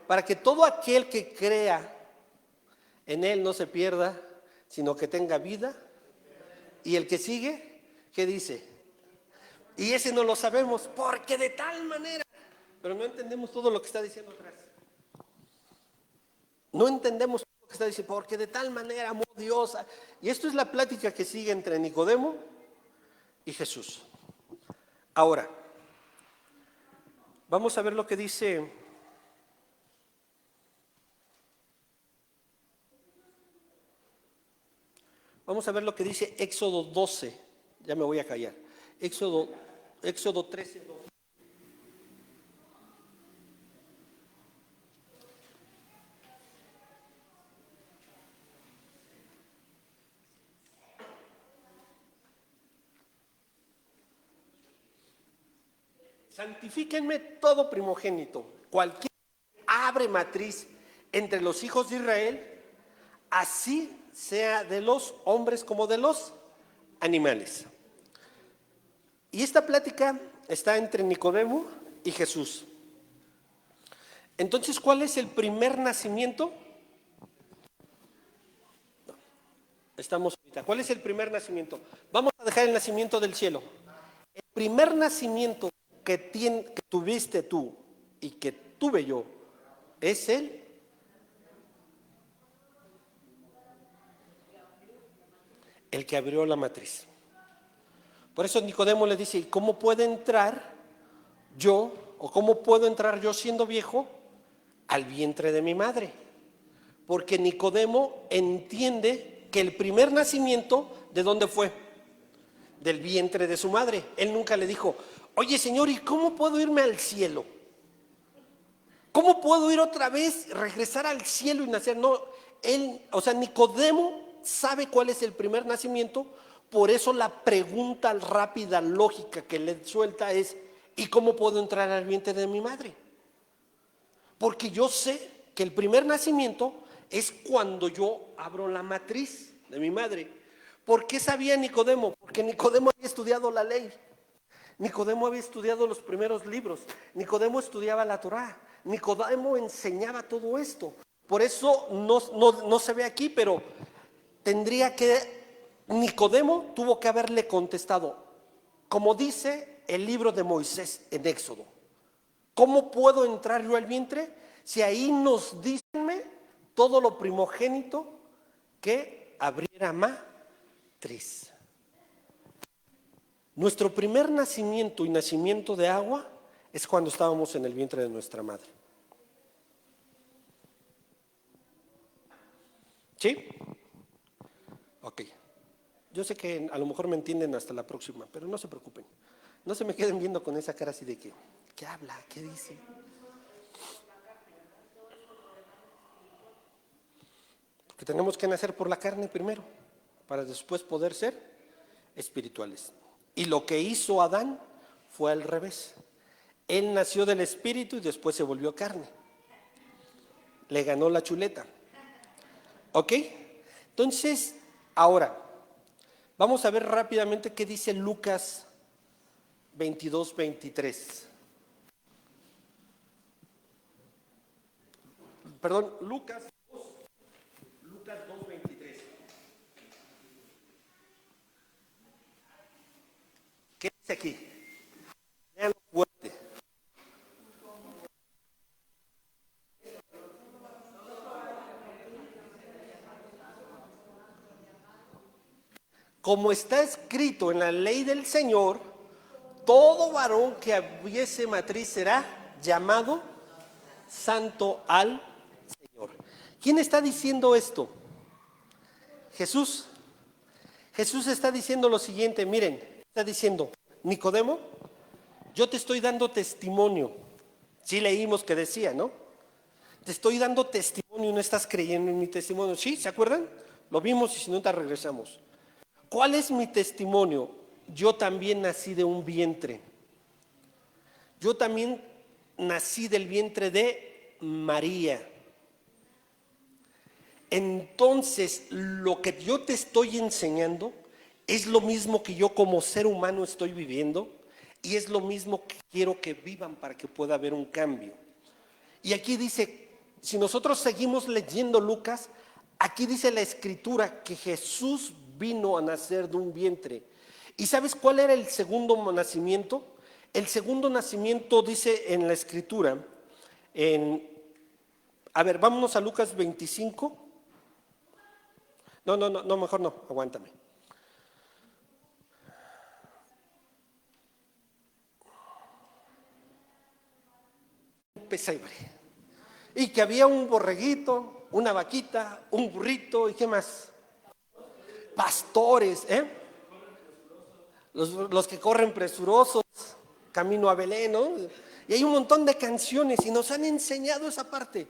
Para que todo aquel que crea en Él no se pierda, sino que tenga vida. Y el que sigue, ¿qué dice? Y ese no lo sabemos, porque de tal manera, pero no entendemos todo lo que está diciendo atrás. No entendemos todo lo que está diciendo, porque de tal manera amó Dios. Y esto es la plática que sigue entre Nicodemo y Jesús. Ahora, vamos a ver lo que dice Éxodo 12. Ya me voy a callar. Éxodo 13, 12. Santifíquenme todo primogénito, cualquier abre matriz entre los hijos de Israel, así sea de los hombres como de los animales. Y esta plática está entre Nicodemo y Jesús. Entonces, ¿cuál es el primer nacimiento? ¿Cuál es el primer nacimiento? Vamos a dejar el nacimiento del cielo. El primer nacimiento que tuviste tú y que tuve yo es el que abrió la matriz. Por eso Nicodemo le dice, ¿cómo puedo entrar yo siendo viejo al vientre de mi madre? Porque Nicodemo entiende que el primer nacimiento, ¿de dónde fue? Del vientre de su madre. Él nunca le dijo, oye Señor, ¿y cómo puedo irme al cielo? ¿Cómo puedo ir otra vez, regresar al cielo y nacer? No, Nicodemo sabe cuál es el primer nacimiento, por eso la pregunta rápida, lógica que le suelta es, ¿y cómo puedo entrar al vientre de mi madre? Porque yo sé que el primer nacimiento es cuando yo abro la matriz de mi madre. ¿Por qué sabía Nicodemo? Porque Nicodemo había estudiado la ley. Nicodemo había estudiado los primeros libros. Nicodemo estudiaba la Torá. Nicodemo enseñaba todo esto. Por eso no se ve aquí, pero Nicodemo tuvo que haberle contestado, como dice el libro de Moisés en Éxodo. ¿Cómo puedo entrar yo al vientre? Si ahí nos dicen todo lo primogénito que abriera matriz. Nuestro primer nacimiento y nacimiento de agua es cuando estábamos en el vientre de nuestra madre. ¿Sí? Ok. Yo sé que a lo mejor me entienden hasta la próxima, pero no se preocupen. No se me queden viendo con esa cara así de que, ¿qué habla? ¿Qué dice? Porque tenemos que nacer por la carne primero, para después poder ser espirituales. Y lo que hizo Adán fue al revés. Él nació del espíritu y después se volvió carne. Le ganó la chuleta. ¿Ok? Entonces, ahora, vamos a ver rápidamente qué dice Lucas 22:23. Perdón, Lucas 2:23. ¿Qué dice aquí? Vean fuerte. Como está escrito en la ley del Señor, todo varón que hubiese matriz será llamado santo al Señor. ¿Quién está diciendo esto? Jesús. Jesús está diciendo lo siguiente, miren, está diciendo, Nicodemo, yo te estoy dando testimonio. Sí leímos que decía, ¿no? Te estoy dando testimonio y no estás creyendo en mi testimonio. ¿Sí? ¿Se acuerdan? Lo vimos y si no te regresamos. ¿Cuál es mi testimonio? Yo también nací de un vientre. Yo también nací del vientre de María. Entonces, lo que yo te estoy enseñando es lo mismo que yo como ser humano estoy viviendo y es lo mismo que quiero que vivan para que pueda haber un cambio. Y aquí dice, si nosotros seguimos leyendo Lucas, aquí dice la escritura que Jesús vino a nacer de un vientre. ¿Y sabes cuál era el segundo nacimiento? El segundo nacimiento dice en la escritura, a ver, vámonos a Lucas 25. No, mejor no, aguántame. Un pesebre. Y que había un borreguito, una vaquita, un burrito, ¿y qué más? Pastores, los que corren presurosos, camino a Belén, ¿no? Y hay un montón de canciones y nos han enseñado esa parte.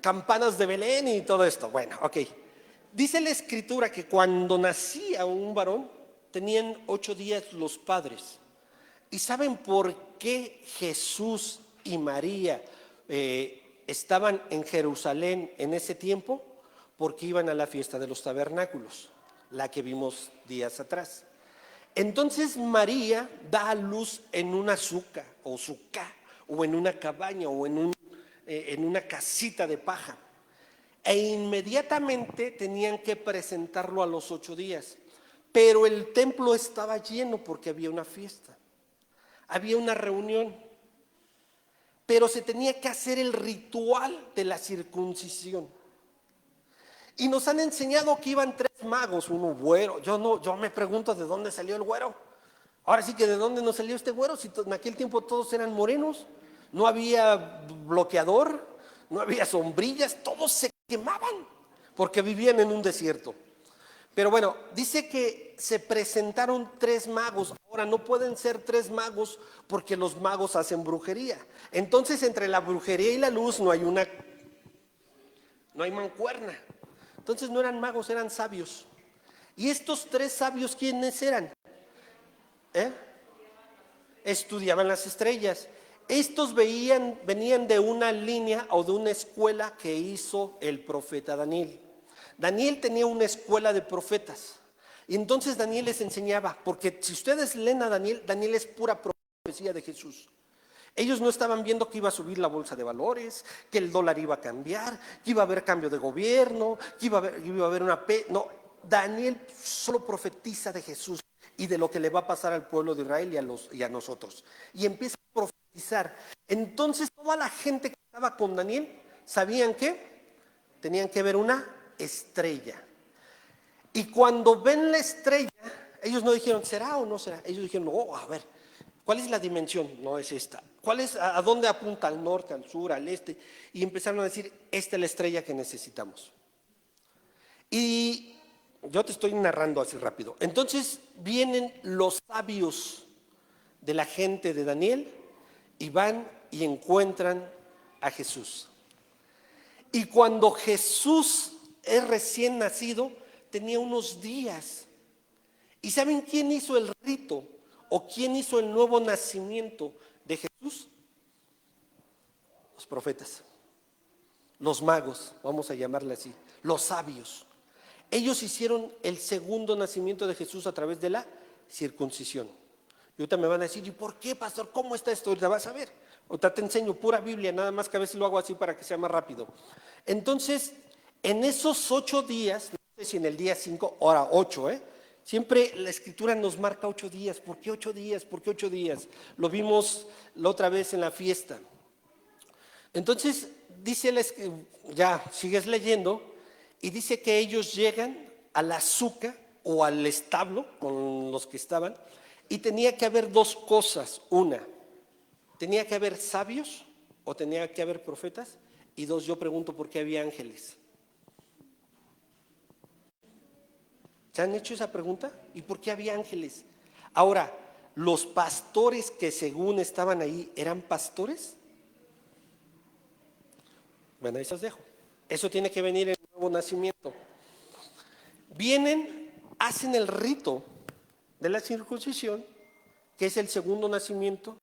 Campanas de Belén y todo esto. Bueno, ok. Dice la escritura que cuando nacía un varón, tenían 8 días los padres. ¿Y saben por qué Jesús y María estaban en Jerusalén en ese tiempo? Porque iban a la fiesta de los tabernáculos, la que vimos días atrás. Entonces María da a luz en una suca o suca o en una cabaña o en una casita de paja. E inmediatamente tenían que presentarlo a los 8 días. Pero el templo estaba lleno porque había una fiesta. Había una reunión, pero se tenía que hacer el ritual de la circuncisión. Y nos han enseñado que iban 3 magos, uno güero. Yo me pregunto de dónde salió el güero. Ahora sí que de dónde nos salió este güero, si en aquel tiempo todos eran morenos, no había bloqueador, no había sombrillas, todos se quemaban porque vivían en un desierto. Pero bueno, dice que se presentaron 3 magos. Ahora no pueden ser 3 magos porque los magos hacen brujería. Entonces entre la brujería y la luz no hay mancuerna. Entonces no eran magos, eran sabios. ¿Y estos 3 sabios quiénes eran? Estudiaban las estrellas. Estos venían de una línea o de una escuela que hizo el profeta Daniel. Daniel tenía una escuela de profetas. Y entonces Daniel les enseñaba, porque si ustedes leen a Daniel, Daniel es pura profecía de Jesús. Ellos no estaban viendo que iba a subir la bolsa de valores, que el dólar iba a cambiar, que iba a haber cambio de gobierno, que iba a haber una... No, Daniel solo profetiza de Jesús y de lo que le va a pasar al pueblo de Israel y a nosotros. Y empieza a profetizar. Entonces toda la gente que estaba con Daniel sabían que tenían que ver una estrella. Y cuando ven la estrella, ellos no dijeron, ¿será o no será? Ellos dijeron, a ver, ¿Cuál es la dimensión? No es esta. ¿Cuál es, a dónde apunta? Al norte, al sur, al este. Y empezaron a decir, esta es la estrella que necesitamos. Y yo te estoy narrando así rápido. Entonces vienen los sabios de la gente de Daniel y van y encuentran a Jesús. Y cuando Jesús es recién nacido, tenía unos días. ¿Y saben quién hizo el rito o quién hizo el nuevo nacimiento de Jesús? Los profetas, los magos, vamos a llamarle así, los sabios. Ellos hicieron el segundo nacimiento de Jesús a través de la circuncisión. Y ahorita me van a decir, ¿y por qué, pastor? ¿Cómo está esto? Ahorita vas a ver. Ahorita te enseño pura Biblia, nada más que a veces lo hago así para que sea más rápido. Entonces, en esos 8 días, no sé si en el día 5, ahora 8, siempre la Escritura nos marca 8 días. ¿Por qué 8 días? ¿Por qué 8 días? Lo vimos la otra vez en la fiesta. Entonces, dice, ya sigues leyendo, y dice que ellos llegan a la azúcar o al establo con los que estaban, y tenía que haber 2 cosas. Una, tenía que haber sabios o tenía que haber profetas. Y 2, yo pregunto por qué había ángeles. ¿Se han hecho esa pregunta? ¿Y por qué había ángeles? Ahora, ¿los pastores que según estaban ahí eran pastores? Bueno, eso os dejo. Eso tiene que venir en el nuevo nacimiento. Vienen, hacen el rito de la circuncisión, que es el segundo nacimiento.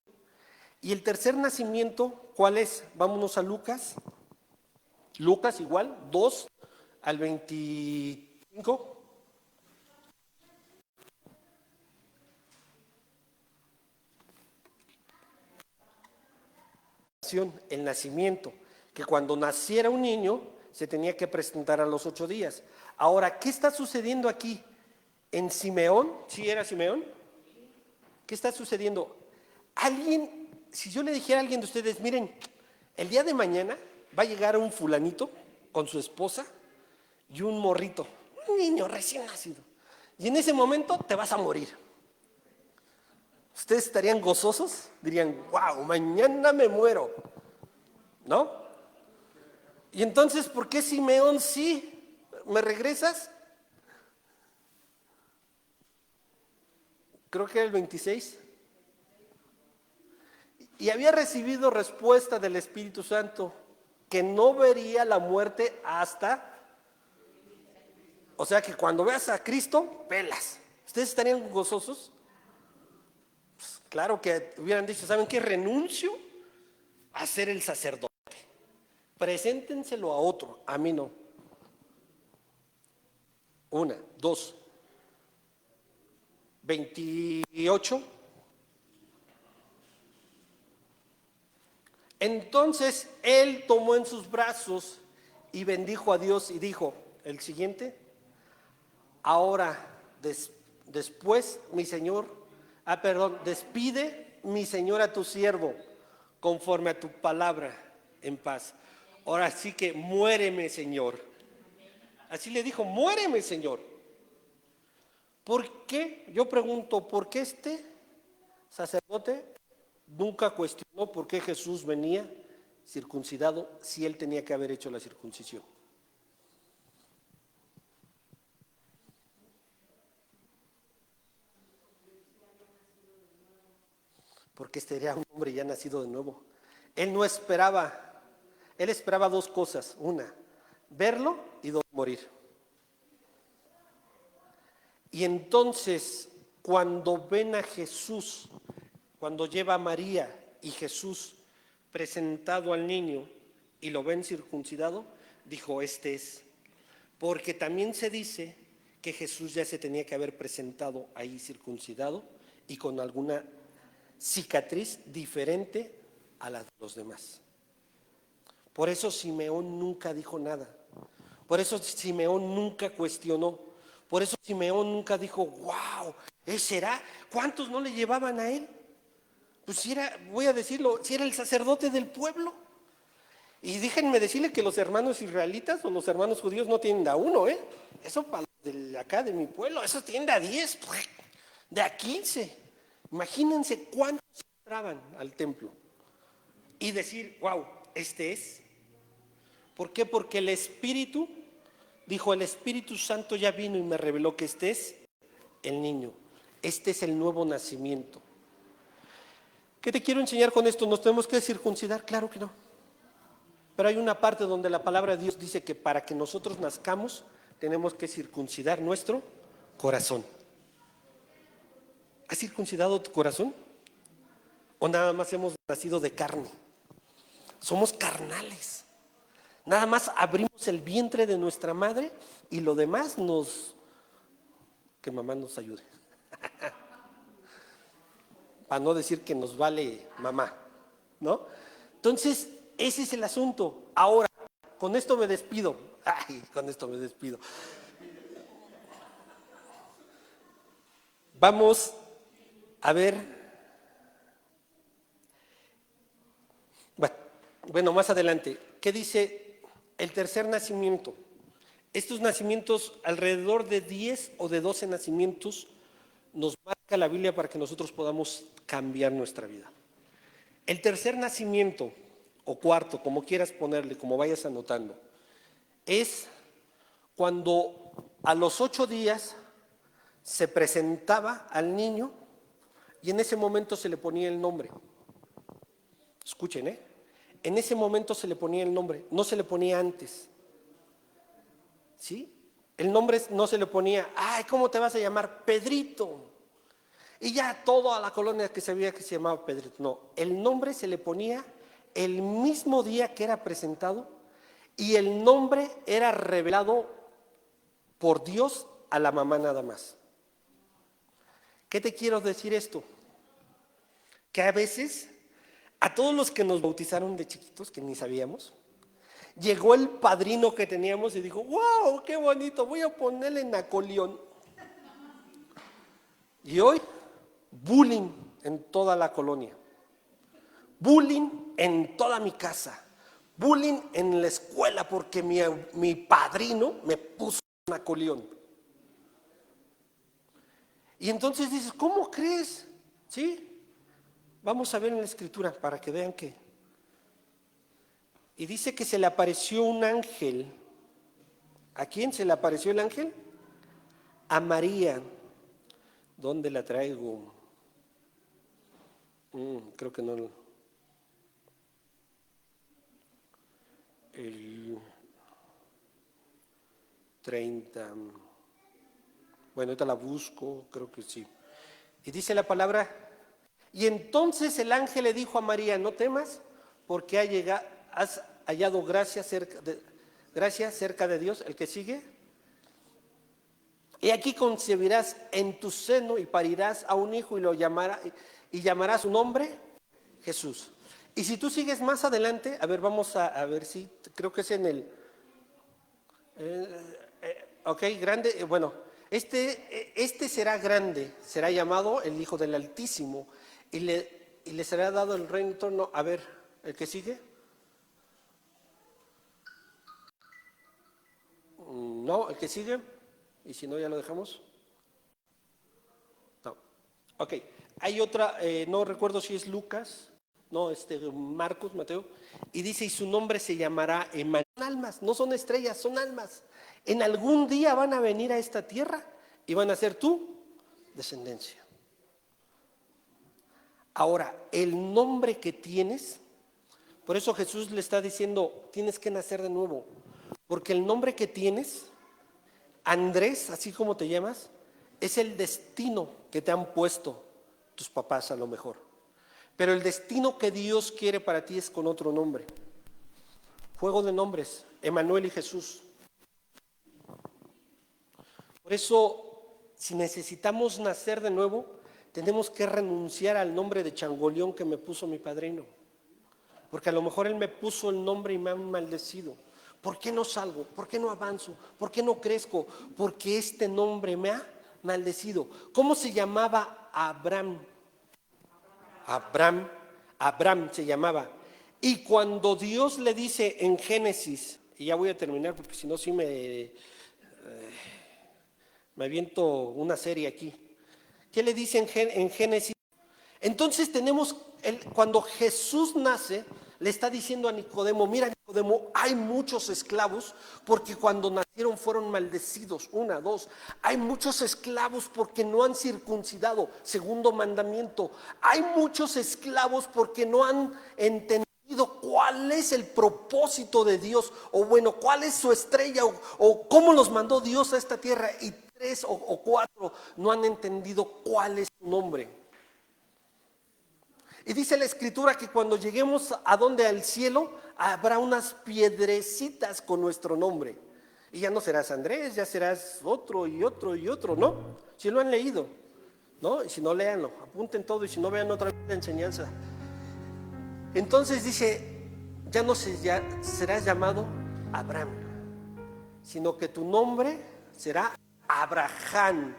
Y el tercer nacimiento, ¿cuál es? Vámonos a Lucas. Lucas igual, 2 al 25. El nacimiento, que cuando naciera un niño se tenía que presentar a los 8 días. Ahora, ¿qué está sucediendo aquí? En Simeón, ¿sí era Simeón? ¿Qué está sucediendo? Alguien, si yo le dijera a alguien de ustedes, miren, el día de mañana va a llegar un fulanito con su esposa y un morrito, un niño recién nacido, y en ese momento te vas a morir. ¿Ustedes estarían gozosos? Dirían, wow, mañana me muero, ¿no? Y entonces, ¿por qué Simeón sí? ¿Me regresas? Creo que era el 26. Y había recibido respuesta del Espíritu Santo, que no vería la muerte hasta... O sea que cuando veas a Cristo, pelas. ¿Ustedes estarían gozosos? Pues claro que hubieran dicho, ¿saben qué? Renuncio a ser el sacerdote. Preséntenselo a otro, a mí no. 1, 2, 28. Entonces él tomó en sus brazos y bendijo a Dios y dijo, el siguiente, ahora después mi Señor, despide mi Señor a tu siervo conforme a tu palabra en paz. Ahora sí que muéreme, Señor. Así le dijo, muéreme, Señor. ¿Por qué? Yo pregunto, ¿por qué este sacerdote nunca cuestionó por qué Jesús venía circuncidado si él tenía que haber hecho la circuncisión? Porque este era un hombre ya nacido de nuevo. Él no esperaba, él esperaba 2 cosas. 1, verlo, y 2, morir. Y entonces, cuando ven a Jesús, cuando lleva a María y Jesús presentado al niño y lo ven circuncidado, dijo, este es. Porque también se dice que Jesús ya se tenía que haber presentado ahí circuncidado y con alguna cicatriz diferente a la de los demás. Por eso Simeón nunca dijo nada. Por eso Simeón nunca cuestionó. Por eso Simeón nunca dijo, wow, ¿será? ¿Cuántos no le llevaban a él? Pues si era, voy a decirlo, si era el sacerdote del pueblo. Y déjenme decirle que los hermanos israelitas o los hermanos judíos no tienen de a 1, Eso para los de acá de mi pueblo, eso tienen de a 10, de a 15. Imagínense cuántos entraban al templo y decir, wow, este es. ¿Por qué? Porque el Espíritu dijo, el Espíritu Santo ya vino y me reveló que este es el niño. Este es el nuevo nacimiento. ¿Qué te quiero enseñar con esto? ¿Nos tenemos que circuncidar? Claro que no. Pero hay una parte donde la palabra de Dios dice que para que nosotros nazcamos tenemos que circuncidar nuestro corazón. ¿Has circuncidado tu corazón? ¿O nada más hemos nacido de carne? Somos carnales. Nada más abrimos el vientre de nuestra madre y lo demás que mamá nos ayude. Para no decir que nos vale mamá, ¿no? Entonces, ese es el asunto. Ahora, con esto me despido. Con esto me despido. Vamos a ver. Bueno, más adelante. ¿Qué dice el tercer nacimiento? Estos nacimientos, alrededor de 10 o de 12 nacimientos, nos marca la Biblia para que nosotros podamos cambiar nuestra vida. El tercer nacimiento, o cuarto, como quieras ponerle, como vayas anotando, es cuando a los 8 días se presentaba al niño y en ese momento se le ponía el nombre. Escuchen, en ese momento se le ponía el nombre, no se le ponía antes. ¿Sí? El nombre no se le ponía, ¿cómo te vas a llamar? Pedrito. Y ya toda la colonia que sabía que se llamaba Pedrito. No, el nombre se le ponía el mismo día que era presentado y el nombre era revelado por Dios a la mamá nada más. ¿Qué te quiero decir esto? Que a veces a todos los que nos bautizaron de chiquitos, que ni sabíamos, llegó el padrino que teníamos y dijo, wow, qué bonito, voy a ponerle Napoleón. Y hoy, bullying en toda la colonia, bullying en toda mi casa, bullying en la escuela porque mi padrino me puso Napoleón. Y entonces dices, ¿cómo crees? ¿Sí? Vamos a ver en la escritura para que vean que. Y dice que se le apareció un ángel. ¿A quién se le apareció el ángel? A María. ¿Dónde la traigo? Creo que no. El 30. Bueno, ahorita la busco, creo que sí. Y dice la palabra, y entonces el ángel le dijo a María, no temas, porque has hallado gracia cerca de Dios. El que sigue. Y aquí concebirás en tu seno y parirás a un hijo y llamarás su nombre Jesús. Y si tú sigues más adelante, a ver, vamos a ver si, creo que es en el, grande, bueno, este será grande, será llamado el Hijo del Altísimo y le será dado el reino eterno. A ver, el que sigue. No, el que sigue. Y si no, ya lo dejamos. No. Ok, hay otra, no recuerdo si es Lucas, no, Marcos, Mateo, y dice, y su nombre se llamará Emmanuel. Son almas, no son estrellas, son almas. En algún día van a venir a esta tierra y van a ser tu descendencia. Ahora, el nombre que tienes, por eso Jesús le está diciendo, tienes que nacer de nuevo, porque el nombre que tienes, Andrés, así como te llamas, es el destino que te han puesto tus papás a lo mejor. Pero el destino que Dios quiere para ti es con otro nombre. Juego de nombres, Emmanuel y Jesús. Por eso, si necesitamos nacer de nuevo, tenemos que renunciar al nombre de Changoleón que me puso mi padrino. Porque a lo mejor él me puso el nombre y me ha maldecido. ¿Por qué no salgo? ¿Por qué no avanzo? ¿Por qué no crezco? Porque este nombre me ha maldecido. ¿Cómo se llamaba Abraham? Abraham se llamaba. Y cuando Dios le dice en Génesis, y ya voy a terminar porque si no sí me aviento una serie aquí. ¿Qué le dice en Génesis? Entonces cuando Jesús nace, le está diciendo a Nicodemo, mira Nicodemo, hay muchos esclavos porque cuando nacieron fueron maldecidos, una, dos. Hay muchos esclavos porque no han circuncidado, segundo mandamiento. Hay muchos esclavos porque no han entendido cuál es el propósito de Dios, o bueno, cuál es su estrella, o cómo los mandó Dios a esta tierra. Y tres o cuatro no han entendido cuál es su nombre. Y dice la escritura que cuando lleguemos a donde al cielo, habrá unas piedrecitas con nuestro nombre. Y ya no serás Andrés, ya serás otro y otro y otro, ¿no? Si lo han leído, ¿no? Y si no, léanlo, apunten todo, y si no, vean otra vez la enseñanza. Entonces dice, ya no serás llamado Abraham, sino que tu nombre será Abraham,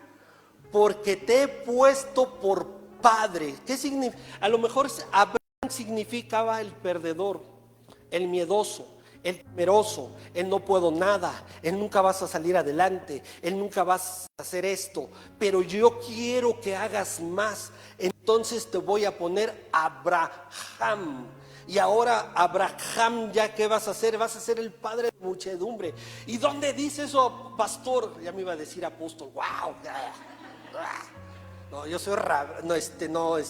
porque te he puesto por padre. ¿Qué significa? A lo mejor Abraham significaba el perdedor, el miedoso, el temeroso, el no puedo nada, el nunca vas a salir adelante, el nunca vas a hacer esto, pero yo quiero que hagas más, entonces te voy a poner Abraham. Y ahora Abraham, ¿ya qué vas a hacer? Vas a ser el padre de muchedumbre. ¿Y dónde dice eso, pastor? Ya me iba a decir apóstol. ¡Wow! No, yo soy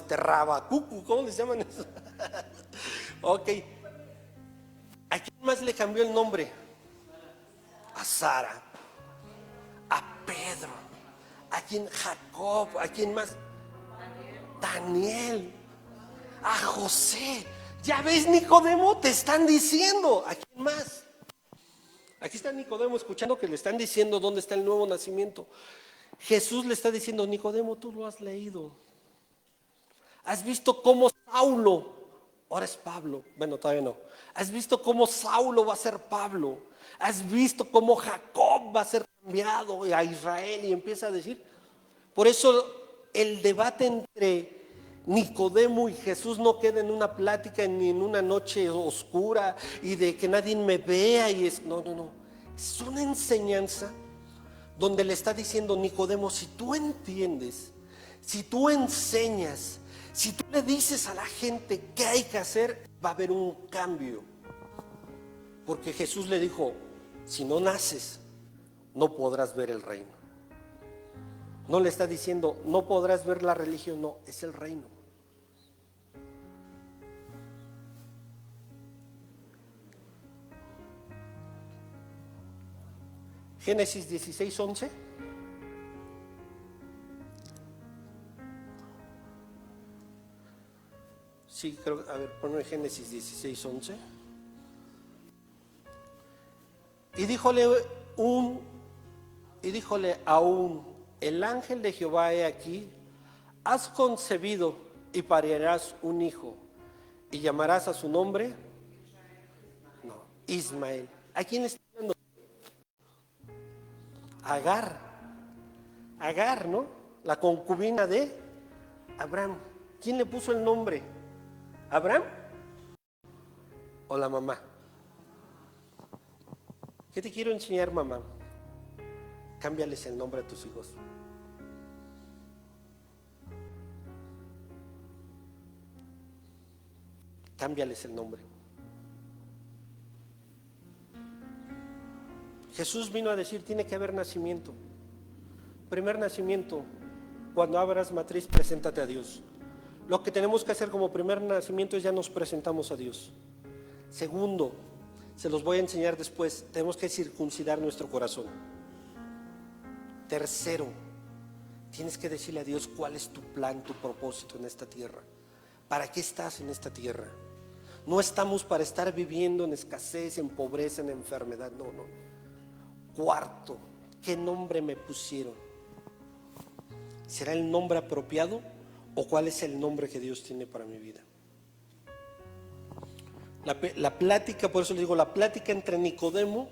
Rabacucu, ¿cómo les llaman eso? Ok. ¿A quién más le cambió el nombre? A Sara, a Pedro, a quién Jacob, a quién más, Daniel, a José. Ya ves, Nicodemo, te están diciendo. ¿A quién más? Aquí está Nicodemo escuchando que le están diciendo dónde está el nuevo nacimiento. Jesús le está diciendo, Nicodemo, tú lo has leído. Has visto cómo Saulo, ahora es Pablo, bueno, todavía no. Has visto cómo Saulo va a ser Pablo. Has visto cómo Jacob va a ser cambiado a Israel, y empieza a decir. Por eso el debate entre Nicodemo y Jesús no queda en una plática ni en una noche oscura y de que nadie me vea. No. Es una enseñanza donde le está diciendo, Nicodemo, si tú entiendes, si tú enseñas, si tú le dices a la gente qué hay que hacer, va a haber un cambio. Porque Jesús le dijo, si no naces, no podrás ver el reino. No le está diciendo, no podrás ver la religión, no, es el reino. Génesis 16:11. Sí, creo, a ver, ponme Génesis 16:11. Y díjole aún, el ángel de Jehová he aquí, has concebido y parirás un hijo, y llamarás a su nombre, no, Ismael. ¿A quién está hablando? Agar, ¿no? La concubina de Abraham. ¿Quién le puso el nombre? ¿Abraham o la mamá? ¿Qué te quiero enseñar, mamá? Cámbiales el nombre a tus hijos. Cámbiales el nombre. Jesús vino a decir, tiene que haber nacimiento. Primer nacimiento, cuando abras matriz, preséntate a Dios. Lo que tenemos que hacer como primer nacimiento es ya nos presentamos a Dios. Segundo, se los voy a enseñar después, tenemos que circuncidar nuestro corazón. Tercero, tienes que decirle a Dios cuál es tu plan, tu propósito en esta tierra. ¿Para qué estás en esta tierra? No estamos para estar viviendo en escasez, en pobreza, en enfermedad, no. Cuarto, ¿qué nombre me pusieron? ¿Será el nombre apropiado o cuál es el nombre que Dios tiene para mi vida? La plática, por eso le digo, la plática entre Nicodemo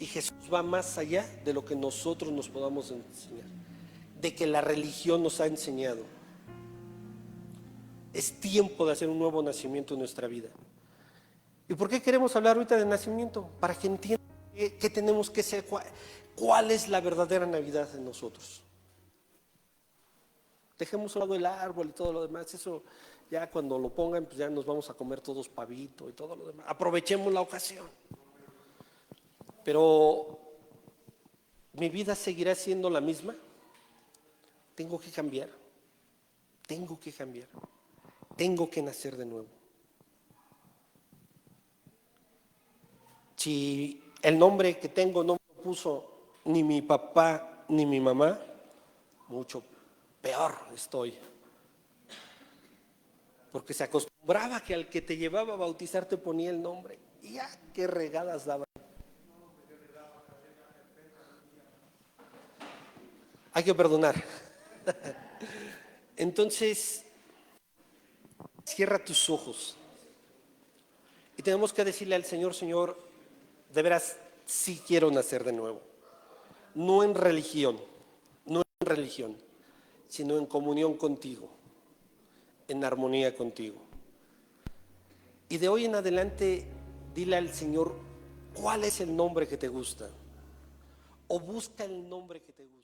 y Jesús va más allá de lo que nosotros nos podamos enseñar, de que la religión nos ha enseñado. Es tiempo de hacer un nuevo nacimiento en nuestra vida. ¿Y por qué queremos hablar ahorita de nacimiento? Para que entiendan qué tenemos que ser, cuál es la verdadera Navidad en nosotros. Dejemos a un lado el árbol y todo lo demás. Eso ya cuando lo pongan, pues ya nos vamos a comer todos pavito y todo lo demás. Aprovechemos la ocasión. Pero mi vida seguirá siendo la misma. Tengo que cambiar. Tengo que cambiar. Tengo que nacer de nuevo. Si el nombre que tengo no me lo puso ni mi papá ni mi mamá, mucho peor estoy. Porque se acostumbraba que al que te llevaba a bautizar te ponía el nombre. Y ya, qué regadas daba. Hay que perdonar. Entonces, cierra tus ojos. Y tenemos que decirle al Señor, Señor, de veras, sí quiero nacer de nuevo. No en religión, no en religión, sino en comunión contigo, en armonía contigo. Y de hoy en adelante, dile al Señor, ¿cuál es el nombre que te gusta? O busca el nombre que te gusta.